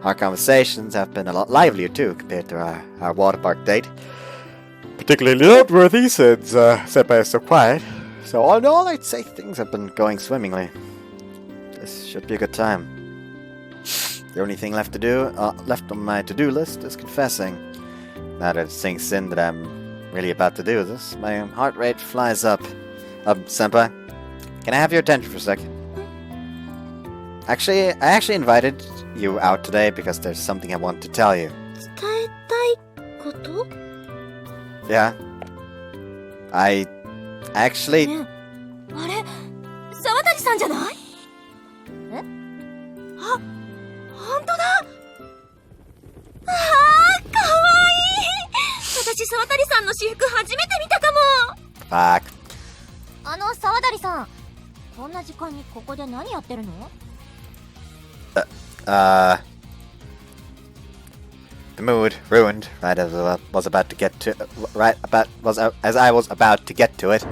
Our conversations have been a lot livelier too compared to our water park date. Particularly noteworthy since Senpai is so quiet. So all in all, I'd say things have been going swimmingly. This should be a good time. The only thing left on my to-do list is confessing. Now that it sinks in that I'm really about to do this, my heart rate flies up. Senpai, can I have your attention for a second? Actually, I actually invited you out today because there's something I want to tell you. 伝えたいこと？ Yeah. I actually... あれ沢谷さんじゃない？え？あ、ほんとだ！あー、かわいい！私沢谷さんの私服初めて見たかも。 Fuck. 沢谷さん、こんな時間にここで何やってるの？ The mood ruined right as I was about to get to as I was about to get to it.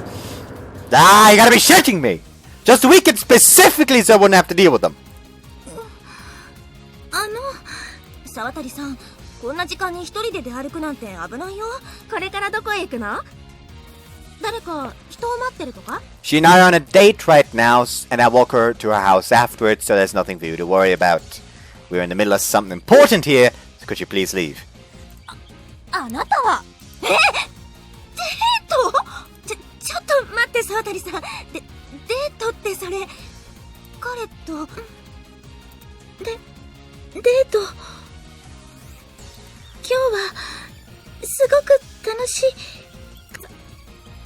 Ah, you gotta be shitting me! Just a weekend specifically so I wouldn't have to deal with them. 沢谷さん、こんな時間に一人で出歩くなんて危ないよ。これからどこへ行くの？誰か人を待ってるとか？ She's not on a date right now, and I'll walk her to her house afterwards, so there's nothing for you to worry about. We're in the middle of something important here, so could you please leave? あなたはデート？ちょっと待って沢谷さん。デートってそれ彼とデート。今日はすごく楽しい。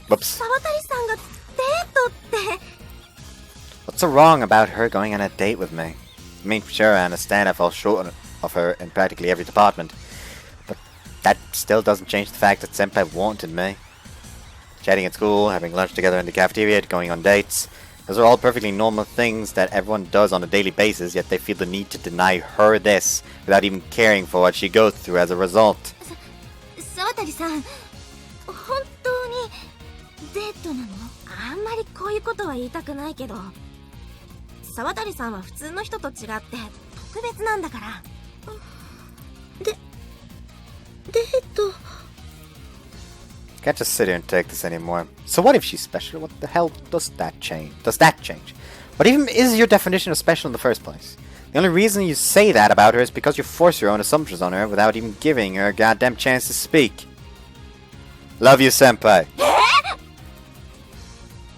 Whoops. 沢谷さんがデートって。 What's so wrong about her going on a date with me? I mean, sure, I understand I fall short of her in practically every department, but that still doesn't change the fact that Senpai wanted me. Chatting at school, having lunch together in the cafeteria, going on dates, those are all perfectly normal things that everyone does on a daily basis, yet they feel the need to deny her this without even caring for what she goes through as a result. 沢谷さん、本当にデートなの？あんまりこういうことは言いたくないけど、沢谷さんは普通の人と違って特別なんだから。デート。 Can't just sit here and take this anymore. So what if she's special? What the hell does that change? What even is your definition of special in the first place? The only reason you say that about her is because you force your own assumptions on her without even giving her a goddamn chance to speak. Love you, Senpai.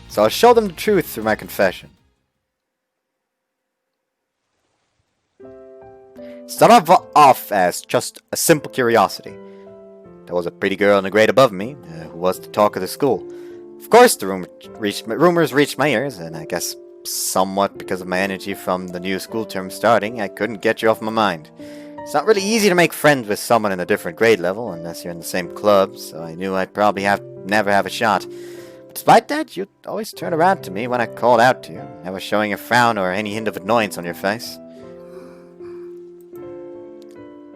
So I'll show them the truth through my confession. Start off as just a simple curiosity. There was a pretty girl in the grade above me who was the talk of the school. Of course, the rumors reached my ears, and I guess somewhat because of my energy from the new school term starting, I couldn't get you off my mind. It's not really easy to make friends with someone in a different grade level unless you're in the same club, so I knew I'd probably never have a shot. But despite that, you'd always turn around to me when I called out to you, never showing a frown or any hint of annoyance on your face.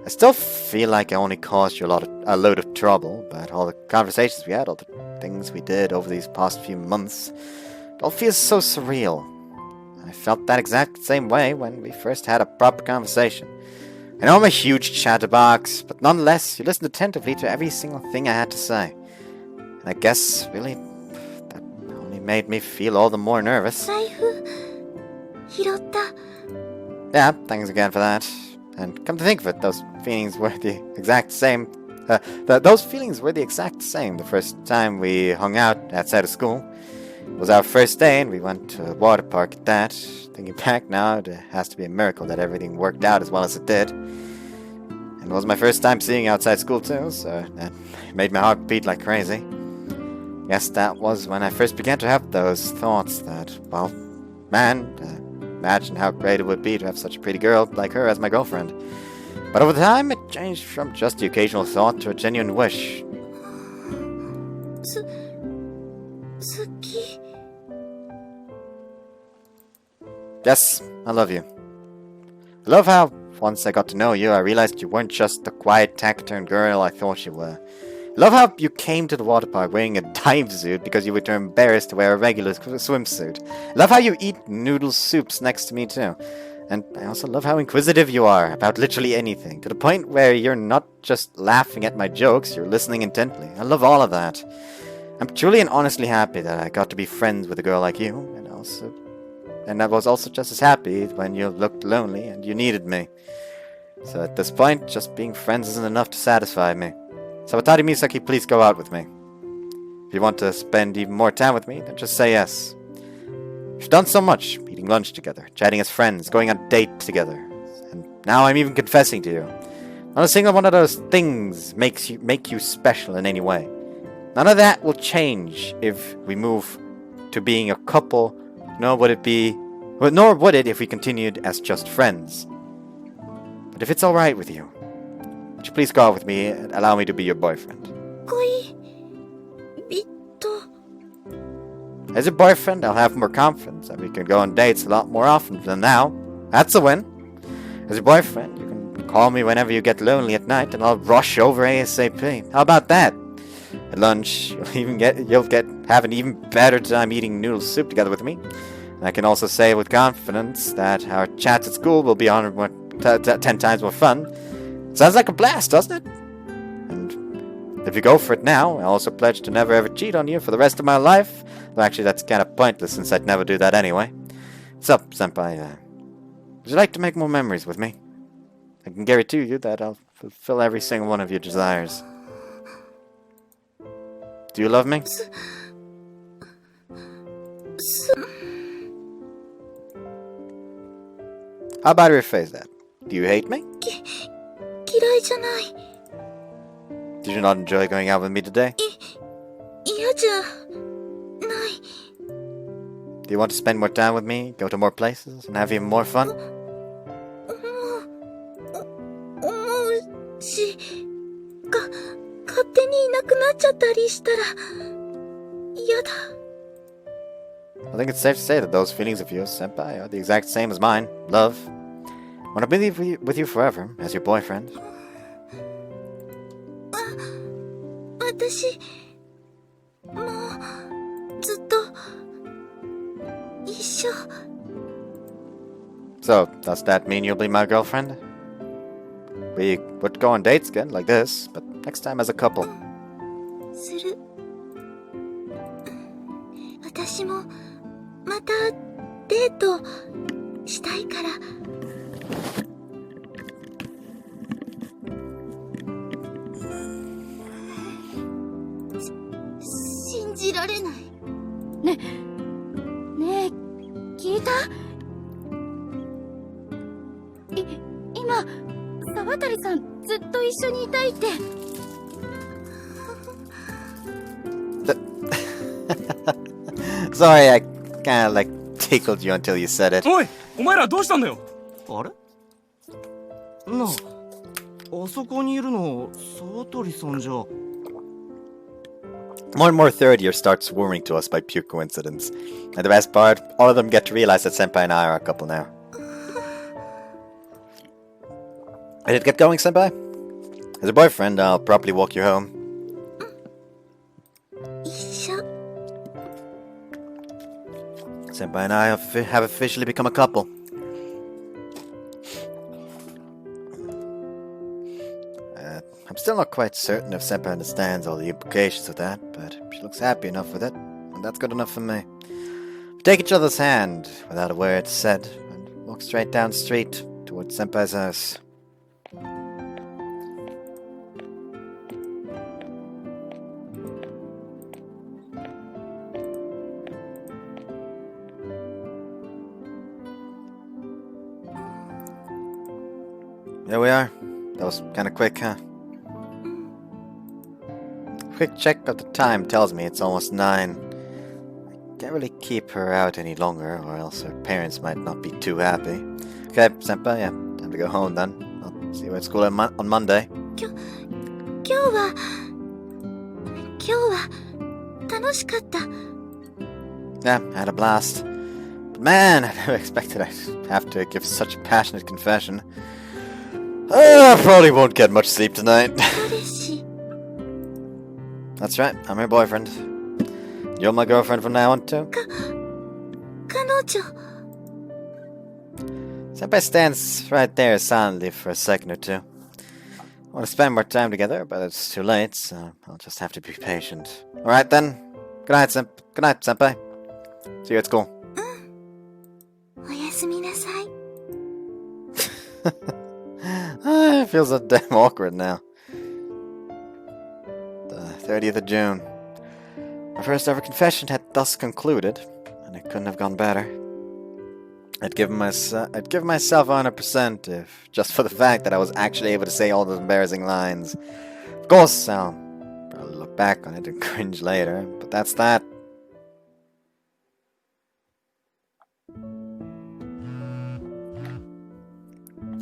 I still feel like I only caused you a load of trouble, but all the conversations we had, all the things we did over these past few months, it all feels so surreal. I felt that exact same way when we first had a proper conversation. I know I'm a huge chatterbox, but nonetheless, you listened attentively to every single thing I had to say. And I guess, really, that only made me feel all the more nervous. 財布拾った。 Yeah, thanks again for that. And come to think of it, those feelings were the exact same. Those feelings were the exact same the first time we hung out outside of school. It was our first day, and we went to a water park at that. Thinking back now, it has to be a miracle that everything worked out as well as it did. And it was my first time seeing you outside school too, so that made my heart beat like crazy. Guess that was when I first began to have those thoughts that, well, man, imagine how great it would be to have such a pretty girl like her as my girlfriend. But over time, it changed from just the occasional thought to a genuine wish. 月。Yes, I love you. I love how, once I got to know you, I realized you weren't just the quiet, taciturn girl I thought you were. I love how you came to the water park wearing a dive suit because you were too embarrassed to wear a regular swimsuit. I love how you eat noodle soups next to me too. And I also love how inquisitive you are about literally anything, to the point where you're not just laughing at my jokes, you're listening intently. I love all of that. I'm truly and honestly happy that I got to be friends with a girl like you, and I was also just as happy when you looked lonely and you needed me. So at this point, just being friends isn't enough to satisfy me. So Atari Misaki, please go out with me. If you want to spend even more time with me, then just say yes. We've done so much, eating lunch together, chatting as friends, going on dates together. And now I'm even confessing to you. Not a single one of those things make you special in any way. None of that will change if we move to being a couple, nor would it if we continued as just friends. But if it's alright with you, would you please go out with me and allow me to be your boyfriend? As your boyfriend, I'll have more confidence and we can go on dates a lot more often than now. That's a win. As your boyfriend, you can call me whenever you get lonely at night and I'll rush over ASAP. How about that? At lunch, you'll have an even better time eating noodle soup together with me. And I can also say with confidence that our chats at school will be 10 times more fun. Sounds like a blast, doesn't it? And if you go for it now, I also pledge to never ever cheat on you for the rest of my life. Well, actually, that's kind of pointless since I'd never do that anyway. What's up, senpai? Would you like to make more memories with me? I can guarantee you that I'll fulfill every single one of your desires. Do you love me? How about I rephrase that? Do you hate me? Did you not enjoy going out with me today? Do you want to spend more time with me, go to more places, and have even more fun? I think it's safe to say that those feelings of yours, senpai, are the exact same as mine. Love. I want to be with you forever, as your boyfriend. So, does that mean you'll be my girlfriend? We would go on dates again, like this, but next time as a couple. Sorry, I kinda tickled you until you said it. おい、お前らどうしたんだよ。あれ？なあ、あそこにいるの、沢渡さんじゃ。More and more third year starts swarming to us by pure coincidence. And the best part, all of them get to realize that Senpai and I are a couple now. Ready to get going, Senpai? As a boyfriend, I'll probably walk you home. Senpai and I have officially become a couple. I'm still not quite certain if Senpai understands all the implications of that, but she looks happy enough with it, and that's good enough for me. We take each other's hand, without a word said, and walk straight down the street towards Senpai's house. There we are. That was kind of quick, huh? Quick check of the time tells me it's almost 9. I can't really keep her out any longer, or else her parents might not be too happy. Okay, senpai, yeah, time to go home then. I'll see you at school on Monday. Yeah, I had a blast. But man, I never expected I'd have to give such a passionate confession. I probably won't get much sleep tonight. 彼氏 That's right, I'm her boyfriend. You're my girlfriend from now on too. 彼女 Senpai stands right there silently for a second or two. I want to spend more time together, but it's too late, so I'll just have to be patient. Alright then. Good night, Senpai. See you at school. おやすみなさい It feels so damn awkward now. The 30th of June. My first ever confession had thus concluded, and it couldn't have gone better. I'd given myself 100% if just for the fact that I was actually able to say all those embarrassing lines. Of course, I'll probably look back on it and cringe later, but that's that.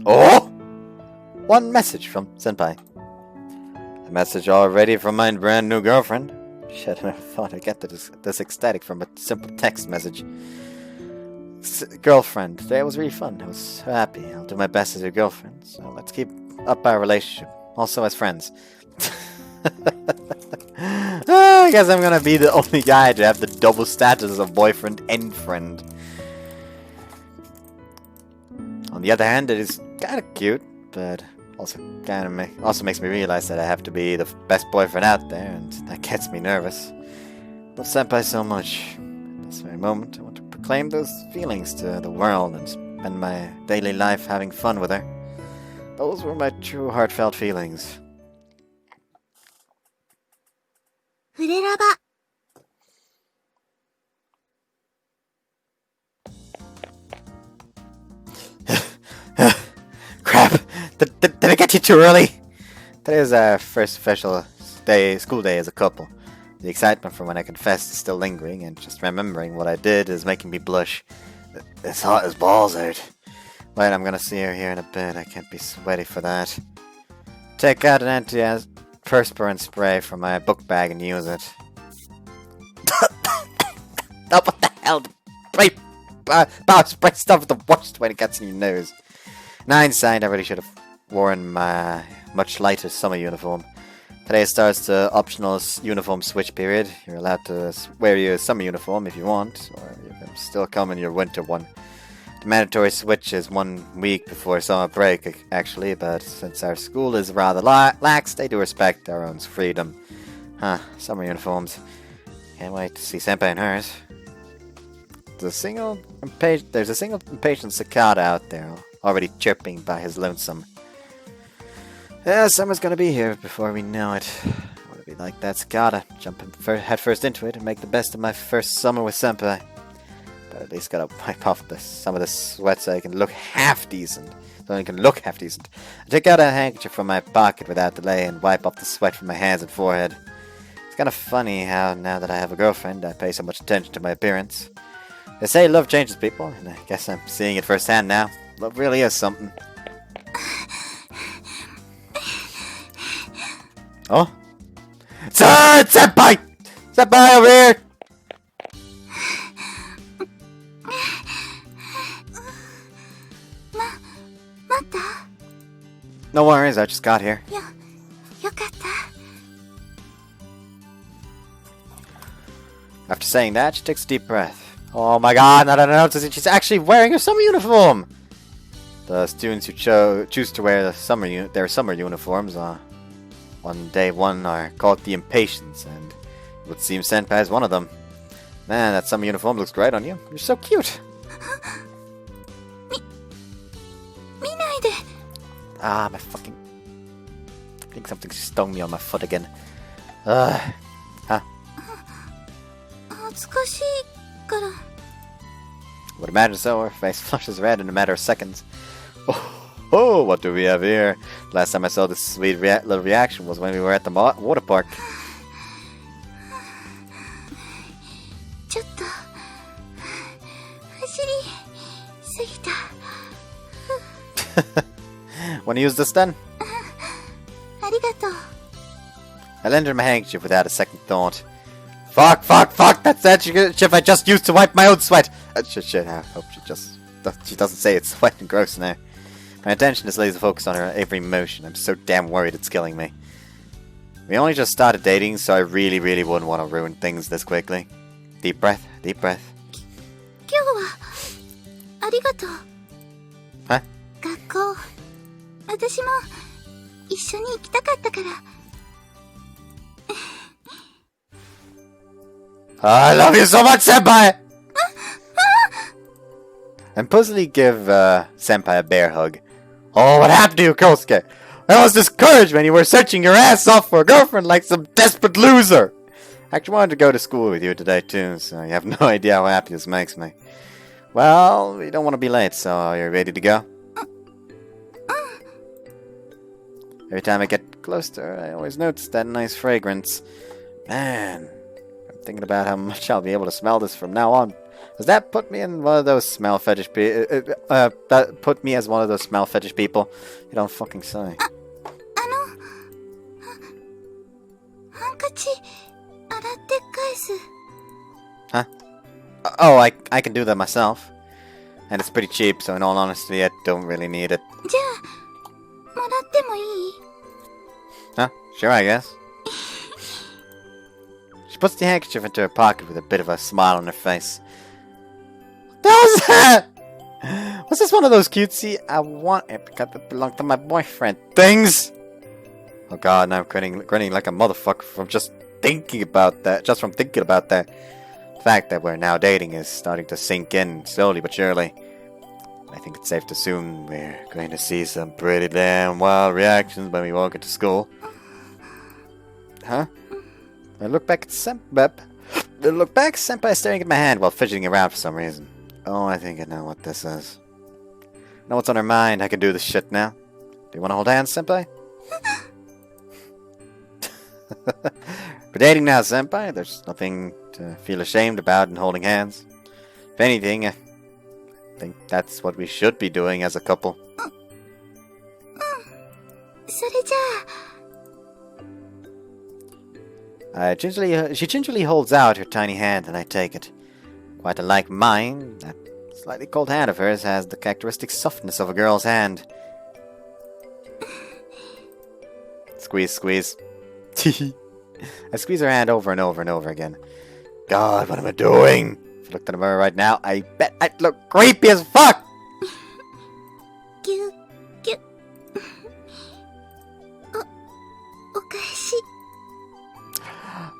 Oh! One message from Senpai. A message already from my brand new girlfriend. Shit, I never thought I'd get this ecstatic from a simple text message. Girlfriend, today was really fun. I was so happy. I'll do my best as your girlfriend, so let's keep up our relationship. Also as friends. I guess I'm gonna be the only guy to have the double status of boyfriend and friend. On the other hand, it is kinda cute, but also makes me realize that I have to be the best boyfriend out there, and that gets me nervous. I love Senpai so much. At this very moment, I want to proclaim those feelings to the world and spend my daily life having fun with her. Those were my true heartfelt feelings. フレラバ Crap! Did I get you too early? Today is our first official school day as a couple. The excitement from when I confessed is still lingering, and just remembering what I did is making me blush. It's hot as balls out. Wait, I'm gonna see her here in a bit. I can't be sweaty for that. Take out an anti-perspirant spray from my book bag and use it. Oh, what the hell? Spray stuff is the worst when it gets in your nose. In hindsight, I really should have worn my much lighter summer uniform. Today starts the optional uniform switch period. You're allowed to wear your summer uniform if you want, or you can still come in your winter one. The mandatory switch is 1 week before summer break, actually, but since our school is rather lax, they do respect our own freedom. Huh, summer uniforms. Can't wait to see Senpai in hers. There's a single impatient cicada out there, already chirping by his lonesome. Yeah, summer's gonna be here before we know it. I wanna be like that cicada, jumping head first into it and make the best of my first summer with Senpai. But at least gotta wipe off some of the sweat so I can look half decent. I take out a handkerchief from my pocket without delay and wipe off the sweat from my hands and forehead. It's kinda funny how, now that I have a girlfriend, I pay so much attention to my appearance. They say love changes people, and I guess I'm seeing it firsthand now. Love really is something. Oh? Senpai! Senpai, over here! No worries, I just got here. よかった After saying that, she takes a deep breath. Oh my god, not announcing she's actually wearing a summer uniform! The students who choose to wear their summer uniforms on day one are called the Impatients, and it would seem Senpai is one of them. Man, that summer uniform looks great on you. You're so cute! 見ないで Ah, my fucking... I think something stung me on my foot again. Huh? 恥ずかしいから Would imagine so. Her face flushes red in a matter of seconds. Oh, what do we have here? Last time I saw this sweet little reaction was when we were at the water park. ちょっと走りすぎた Wanna use this then? ありがとう I lent her my handkerchief without a second thought. Fuck! That's that shit I just used to wipe my own sweat! Shit, I hope she doesn't say it's wet and gross now. My attention is laser focused on her every motion. I'm so damn worried it's killing me. We only just started dating, so I really wouldn't want to ruin things this quickly. Deep breath. 今日はありがとう。Huh? 学校、私も一緒に行きたかったから。I love you so much, Senpai! Impulsively give Senpai a bear hug. Oh, what happened to you, Kosuke? I was discouraged when you were searching your ass off for a girlfriend like some desperate loser. I actually wanted to go to school with you today too, so you have no idea how happy this makes me. Well, we don't want to be late, so are you ready to go? Every time I get close to her, I always notice that nice fragrance. Man, I'm thinking about how much I'll be able to smell this from now on. Does that put me in one of those smell fetish that put me as one of those smell fetish people? You don't fucking say. ハンカチ洗って返す。 Huh? Oh, I can do that myself. And it's pretty cheap, so in all honesty, I don't really need it. じゃあ、もらってもいい？ Huh? Sure, I guess. She puts the handkerchief into her pocket with a bit of a smile on her face. What was that? Was this one of those cutesy I want it because it belonged to my boyfriend things? Oh god, now I'm grinning like a motherfucker from just thinking about that. Just from thinking about that. The fact that we're now dating is starting to sink in slowly but surely. I think it's safe to assume we're going to see some pretty damn wild reactions when we walk into school. Huh? I look back at Senpai staring at my hand while fidgeting around for some reason. Oh, I think I know what this is. I know what's on her mind. I can do this shit now. Do you want to hold hands, Senpai? We're dating now, Senpai. There's nothing to feel ashamed about in holding hands. If anything, I think that's what we should be doing as a couple. それじゃあ。 She gingerly holds out her tiny hand and I take it. Quite unlike mine, that slightly cold hand of hers has the characteristic softness of a girl's hand. Squeeze. I squeeze her hand over and over again. God, what am I doing? If I looked at her right now, I bet I'd look creepy as fuck! ぎゅっぎゅっ。お返し。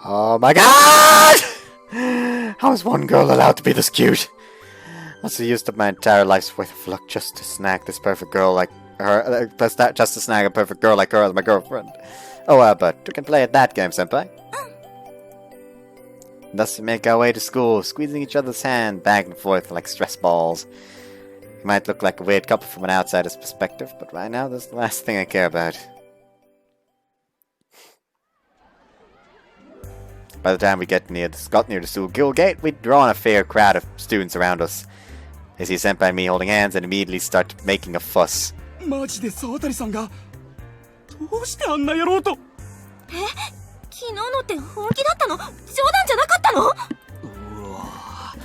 Oh my god! How is one girl allowed to be this cute? Must have used up my entire life's worth of luck just to snag this perfect girl like her. Just to snag a perfect girl like her as my girlfriend. Oh, but we can play at that game, Senpai. Thus we make our way to school, squeezing each other's hand back and forth like stress balls. We might look like a weird couple from an outsider's perspective, but right now that's the last thing I care about. By the time we got near the school gate, we'd drawn a fair crowd of students around us. They see Senpai and me holding hands and immediately start making a fuss. マジで沢渡さんがどうしてあんなやろうと。昨日のって本気だったの？冗談じゃなかったの？うわ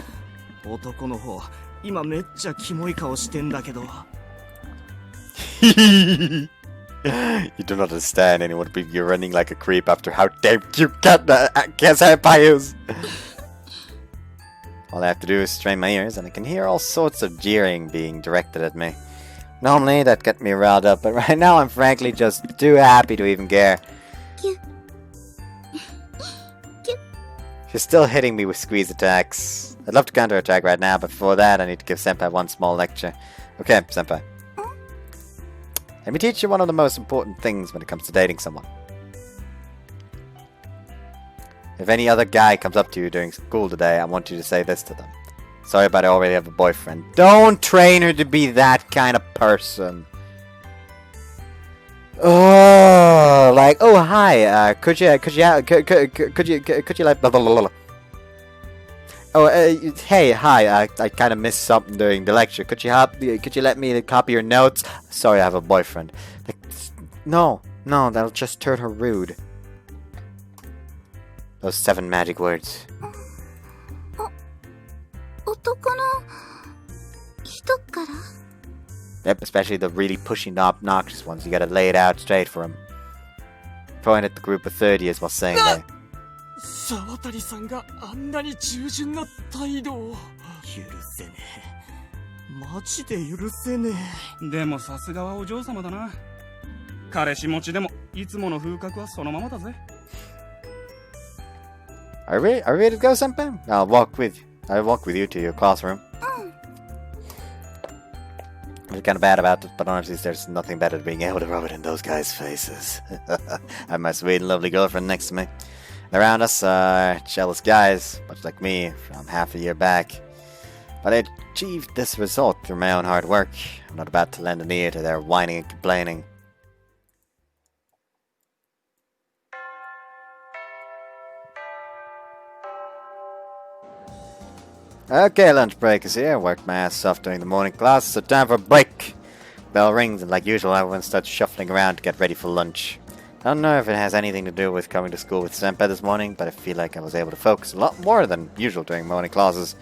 男の方今めっちゃキモい顔してんだけど。You do not understand anyone, but you're running like a creep after how damn cute Senpai is. All I have to do is strain my ears and I can hear all sorts of jeering being directed at me. Normally that gets me riled up, but right now I'm frankly just too happy to even care. She's still hitting me with squeeze attacks. I'd love to counterattack right now, but before that I need to give Senpai one small lecture. Okay, Senpai. Let me teach you one of the most important things when it comes to dating someone. If any other guy comes up to you during school today, I want you to say this to them. Sorry, but I already have a boyfriend. Don't train her to be that kind of person. Oh, like, oh hi, could you like blah, blah, blah, blah. Oh, hey, hi, I kind of missed something during the lecture. Could you let me copy your notes? Sorry, I have a boyfriend. Like, no, that'll just turn her rude. Those 7 magic words. 男の人から Yep, especially the really pushy, obnoxious ones. You gotta lay it out straight for them. Point at the group of 30s while saying that. 沢渡さんがあんなに従順な態度を。許せねえ。マジで許せねえ。でもさすがはお嬢様だな。彼氏持ちでもいつもの風格はそのままだぜ。Are we ready to go, Senpai? I'll walk with you to your classroom. I feel kind of bad about it, but honestly, there's nothing better than being able to rub it in those guys' faces. I have my sweet and lovely girlfriend next to me. And around us are jealous guys, much like me, from half a year back. But I achieved this result through my own hard work. I'm not about to lend an ear to their whining and complaining. Okay, lunch break is here. Worked my ass off during the morning class, so time for a break. Bell rings, and like usual, everyone starts shuffling around to get ready for lunch. I don't know if it has anything to do with coming to school with Senpai this morning, but I feel like I was able to focus a lot more than usual during morning classes.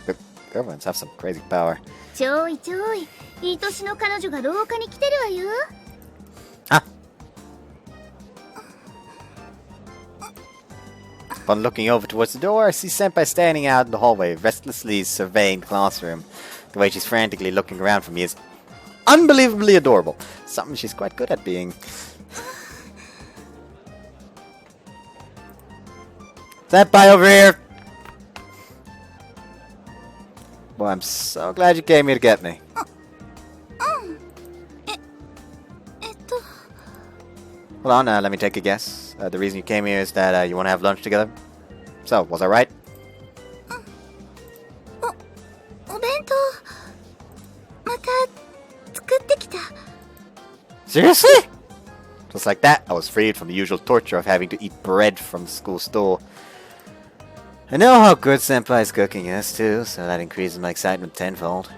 But girlfriends have some crazy power. ちょいちょい、いい年の彼女が廊下に来てるわよ。Ah! Upon looking over towards the door, I see Senpai standing out in the hallway, restlessly surveying the classroom. The way she's frantically looking around for me is unbelievably adorable. Something she's quite good at being. Senpai, over here! Boy, I'm so glad you came here to get me. Hold on, let me take a guess. The reason you came here is that you want to have lunch together? So, was I right? お弁当また作ってきた。 Seriously? Just like that, I was freed from the usual torture of having to eat bread from the school store. I know how good Senpai's cooking is too, so that increases my excitement tenfold.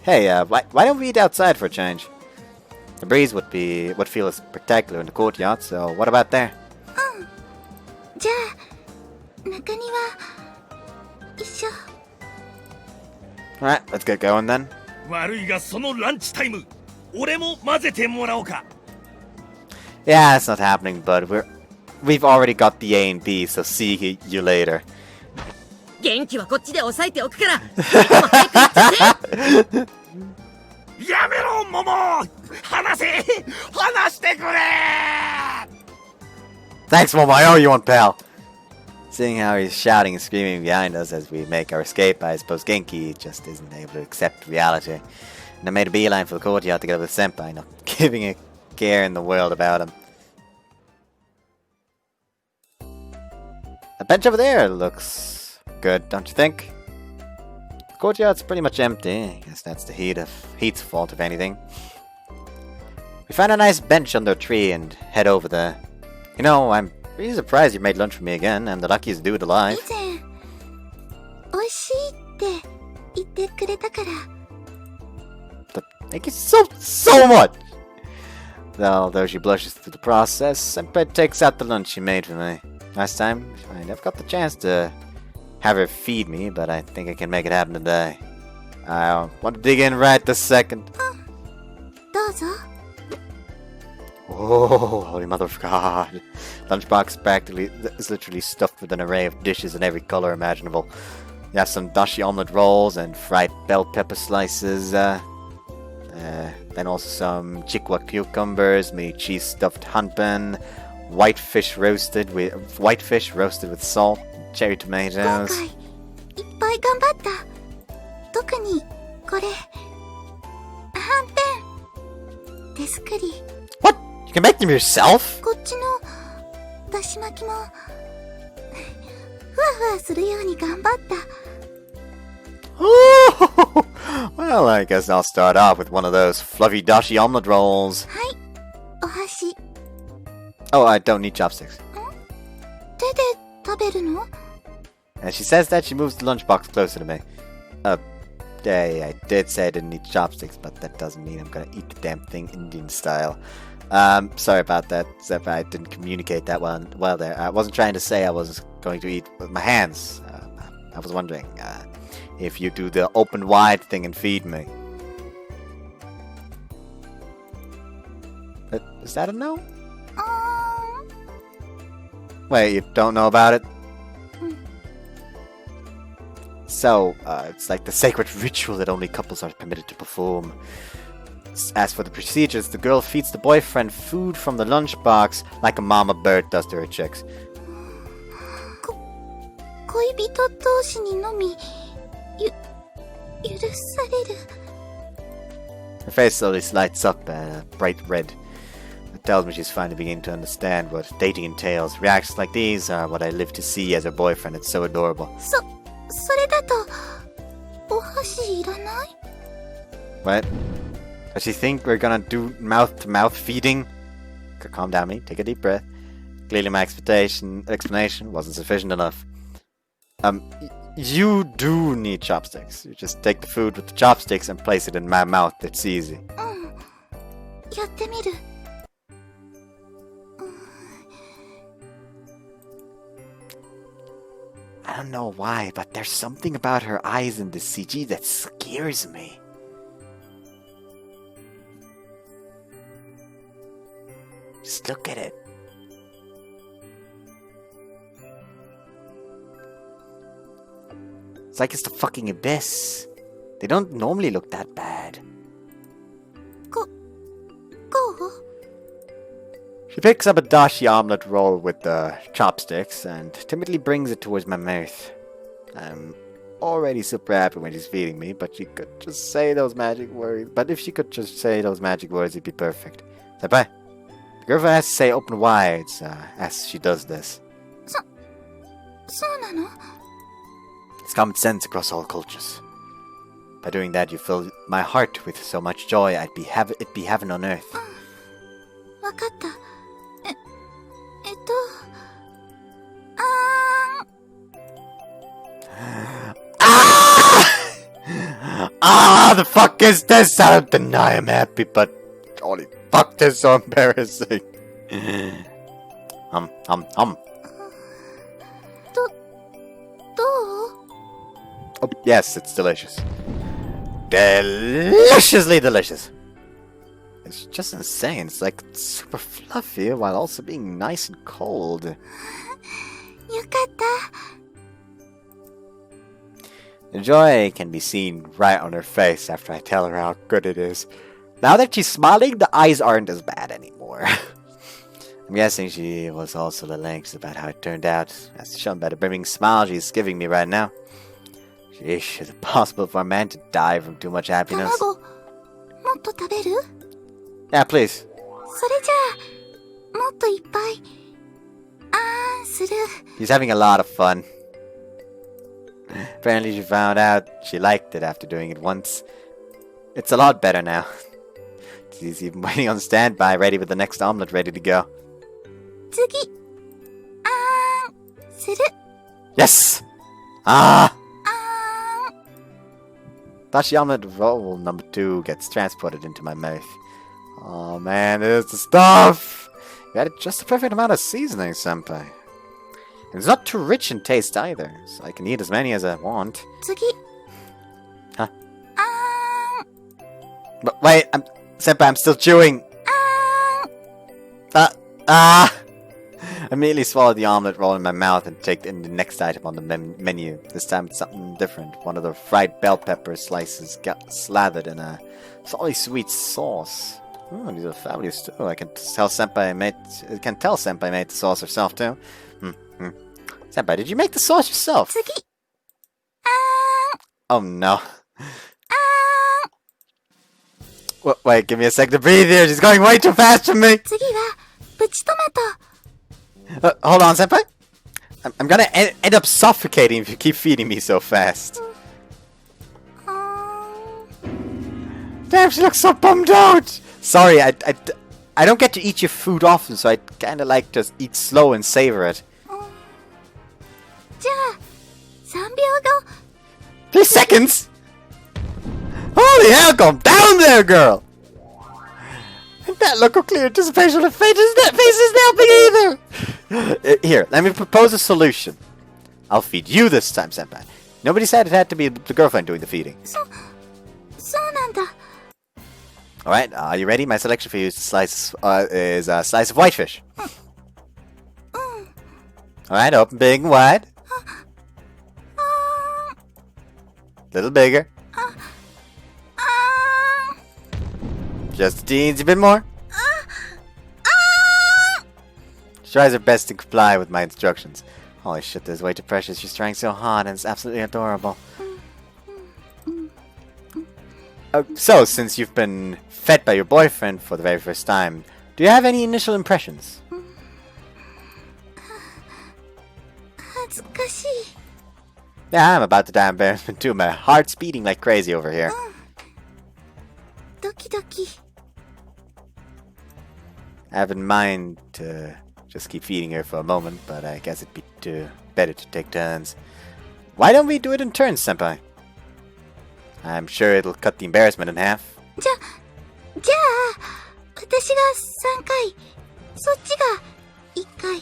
Hey, why don't we eat outside for a change? The breeze would feel spectacular in the courtyard, so what about there? じゃあ中庭一緒。 Alright, let's get going then. 悪いがそのランチタイム、俺も混ぜてもらおうか。 Yeah, it's not happening, but we've already got the A and B, so see you later. 元気はこっちで抑えておくから。早く行ってね。やめろ、モモ。話してくれ。 Thanks, Momo. I owe you one, pal. Seeing how he's shouting and screaming behind us as we make our escape, I suppose Genki just isn't able to accept reality. And I made a beeline for the courtyard together with Senpai, not giving a care in the world about him. A bench over there looks good, don't you think? The courtyard's pretty much empty. I guess that's the heat's fault, if anything. We found a nice bench under a tree and head over there. You know, I'm really surprised you made lunch for me again. I'm the luckiest dude alive. 以前美味しいって言ってくれたから。 Thank you so much! Although she blushes through the process, Senpai takes out the lunch she made for me. Last time, I never got the chance to have her feed me, but I think I can make it happen today. I want to dig in right this second. どうぞ。 Oh, holy mother of God. Lunchbox practically is literally stuffed with an array of dishes in every color imaginable. You have some dashi omelet rolls and fried bell pepper slices, then also some chikwa cucumbers, mini cheese stuffed hanpan, whitefish roasted with salt, cherry 今 tomatoes. 回いっぱい頑張った。特にこれはんぺん手作り。 What? You can make them yourself? こっちのだし巻きもふわふわするように頑張った。 Oh, well, I guess I'll start off with one of those fluffy dashi omelet rolls. はい、お箸。 Oh, I don't need chopsticks. 手で食べるの？ And she says that she moves the lunchbox closer to me. Yeah, I did say I didn't need chopsticks, but that doesn't mean I'm gonna eat the damn thing Indian style. Sorry about that, Senpai. I didn't communicate that well there. I wasn't trying to say I was going to eat with my hands. I was wondering if you do the open wide thing and feed me. But is that a no? Wait, you don't know about it? So, it's like the sacred ritual that only couples are permitted to perform. As for the procedures, the girl feeds the boyfriend food from the lunchbox like a mama bird does to her chicks. 恋人同士にのみ許される。 Her face slowly lights up bright red. It tells me she's finally beginning to understand what dating entails. Reactions like these are what I live to see as her boyfriend. It's so adorable. それだとお箸いらない？ What? Does she think we're gonna do mouth-to-mouth feeding? Calm down, me. Take a deep breath. Clearly my explanation wasn't sufficient enough. You do need chopsticks. You just take the food with the chopsticks and place it in my mouth. It's easy. やってみる。I don't know why, but there's something about her eyes in the CG that scares me. Just look at it. It's like it's the fucking abyss. They don't normally look that bad. Go. She picks up a dashi omelette roll with the chopsticks and timidly brings it towards my mouth. I'm already super happy when she's feeding me, but she could just say those magic words. But if she could just say those magic words, it'd be perfect. Senpai, the girlfriend has to say open wide as she does this. そうなの？ It's common sense across all cultures. By doing that, you fill my heart with so much joy, it'd be heaven on earth. わかった。The fuck is this? I don't deny I'm happy, but holy fuck, this is so embarrassing. どう？ Oh, yes, it's delicious. Deliciously delicious. It's just insane. It's like super fluffy while also being nice and cold. よかった。 The joy can be seen right on her face after I tell her how good it is. Now that she's smiling, the eyes aren't as bad anymore. I'm guessing she was also a little anxious about how it turned out, as shown by the brimming smile she's giving me right now. Sheesh, is it possible for a man to die from too much happiness? 卵、もっと食べる？ Yeah, please. それじゃあ、もっといっぱい、する。 He's having a lot of fun. Apparently she found out she liked it after doing it once. It's a lot better now. She's even waiting on standby, ready with the next omelet ready to go. 次、する。 Yes! Dashi omelet roll number 2 gets transported into my mouth. Oh man, this is the stuff! You added just the perfect amount of seasoning, senpai. It's not too rich in taste either, so I can eat as many as I want. 次。 Huh? But wait, senpai, I'm still chewing! I immediately swallow the omelet roll in my mouth and take in the next item on the menu. This time it's something different. One of the fried bell pepper slices got slathered in a salty sweet sauce. Oh, these are fabulous too. I can tell senpai made the sauce herself too. Senpai, did you make the sauce yourself? 次。Oh no. Wait, give me a sec to breathe here. She's going way too fast for me. 次は、プチトマト。 Hold on, senpai. I'm gonna end up suffocating if you keep feeding me so fast. Damn, she looks so bummed out. Sorry, I don't get to eat your food often, so I kinda like to eat slow and savor it. じゃあ、3秒後。 3 seconds? Holy hell, calm down there, girl! That look of clear anticipation on the face is now big either! Here, let me propose a solution. I'll feed you this time, Senpai. Nobody said it had to be the girlfriend doing the feeding. そうなんだ。 Alright, are you ready? My selection for you is a slice of whitefish. Alright, open big and wide. Little bigger. Just a teensy bit more. She tries her best to comply with my instructions. Holy shit, this is way too precious. She's trying so hard and it's absolutely adorable. So, since you've been fed by your boyfriend for the very first time, do you have any initial impressions? 恥ずかしい。 Yeah, I'm about to die embarrassment too. My heart's beating like crazy over here. ドキドキ。 I have in mind to just keep feeding her for a moment, but I guess it'd be better to take turns. Why don't we do it in turns, Senpai? I'm sure it'll cut the embarrassment in half. じゃあ、私が3回、そっちが1回。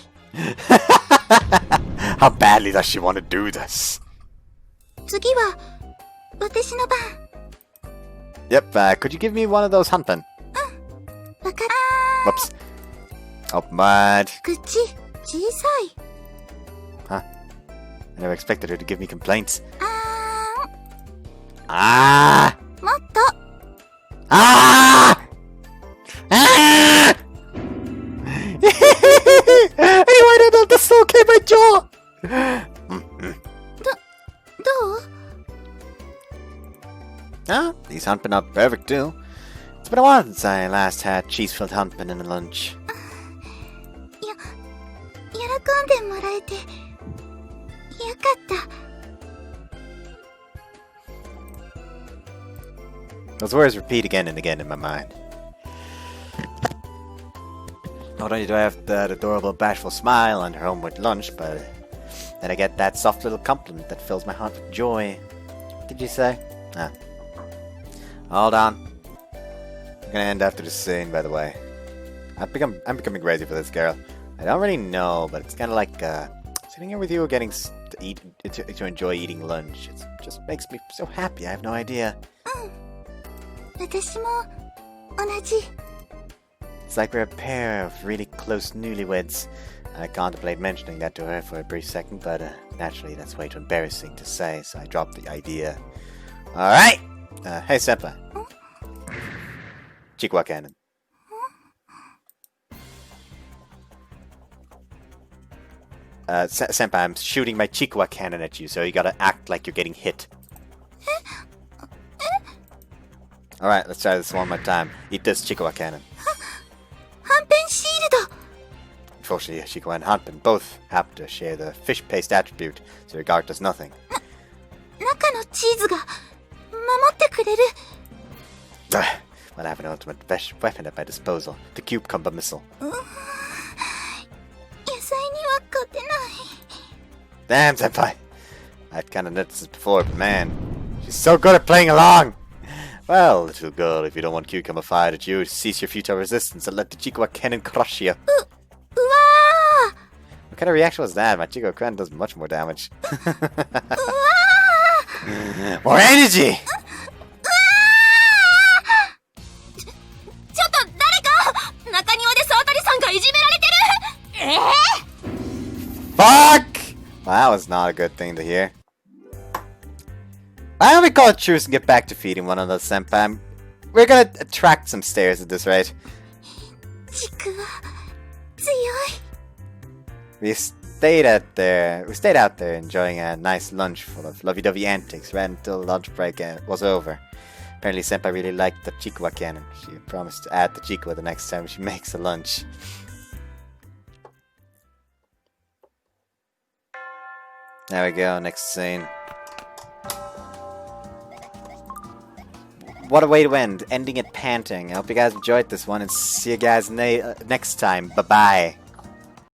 How badly does she want to do this? 次は、私の番。 Yep, could you give me one of those hunpen? わかる。 Whoops. Open wide. 口、小さい。 Huh? I never expected her to give me complaints. もっと。 Ah! Ah! Anyway, I don't dislocate my jaw! どう？ Ah, these hunpen are perfect too. It's been a while since I last had cheese-filled hunpen in a lunch. 喜んでもらえて、よかった。 Those words repeat again and again in my mind. Not only do I have that adorable bashful smile on her homeward lunch, but then I get that soft little compliment that fills my heart with joy. What did you say? Ah. Hold on. I'm gonna end after this scene, by the way. I'm becoming crazy for this girl. I don't really know, but it's kind of like sitting here with you, getting to enjoy eating lunch. It just makes me so happy. I have no idea. 私も同じ。 It's like we're a pair of really close newlyweds. I contemplate mentioning that to her for a brief second, but naturally that's way too embarrassing to say, so I dropped the idea. Alright! Hey, Senpai. Chikwa cannon. Senpai, I'm shooting my Chikwa cannon at you, so you gotta act like you're getting hit. Alright, let's try this one more time. Eat this Chikwa cannon. はんぺんシールド。 Unfortunately, Chikwa and Hanpen both happen to share the fish paste attribute, so your guard does nothing. 中のチーズが守ってくれる。 Well, I have an ultimate weapon at my disposal, the cucumber missile. 野菜には勝てない。 Damn, Senpai! I'd kinda noticed this before, but man, she's so good at playing along! Well, little girl, if you don't want cucumber fired at you, cease your futile resistance and let the Chikwa cannon crush you. うわー。 What kind of reaction was that? My Chikwa cannon does much more damage. うわー。 More energy! ちょっと誰か中庭で沢渡さんがいじめられてる。 Fuck! Well, that was not a good thing to hear. Why don't we call a truce and get back to feeding one of those, Senpai? We're gonna attract some stares at this rate. 軸は強い。 We stayed out there enjoying a nice lunch full of lovey-dovey antics right until the lunch break was over. Apparently Senpai really liked the Chikwa cannon. She promised to add the Chikwa the next time she makes a lunch. There we go, next scene. What a way to end, ending it panting. I hope you guys enjoyed this one and see you guys next time. Bye-bye.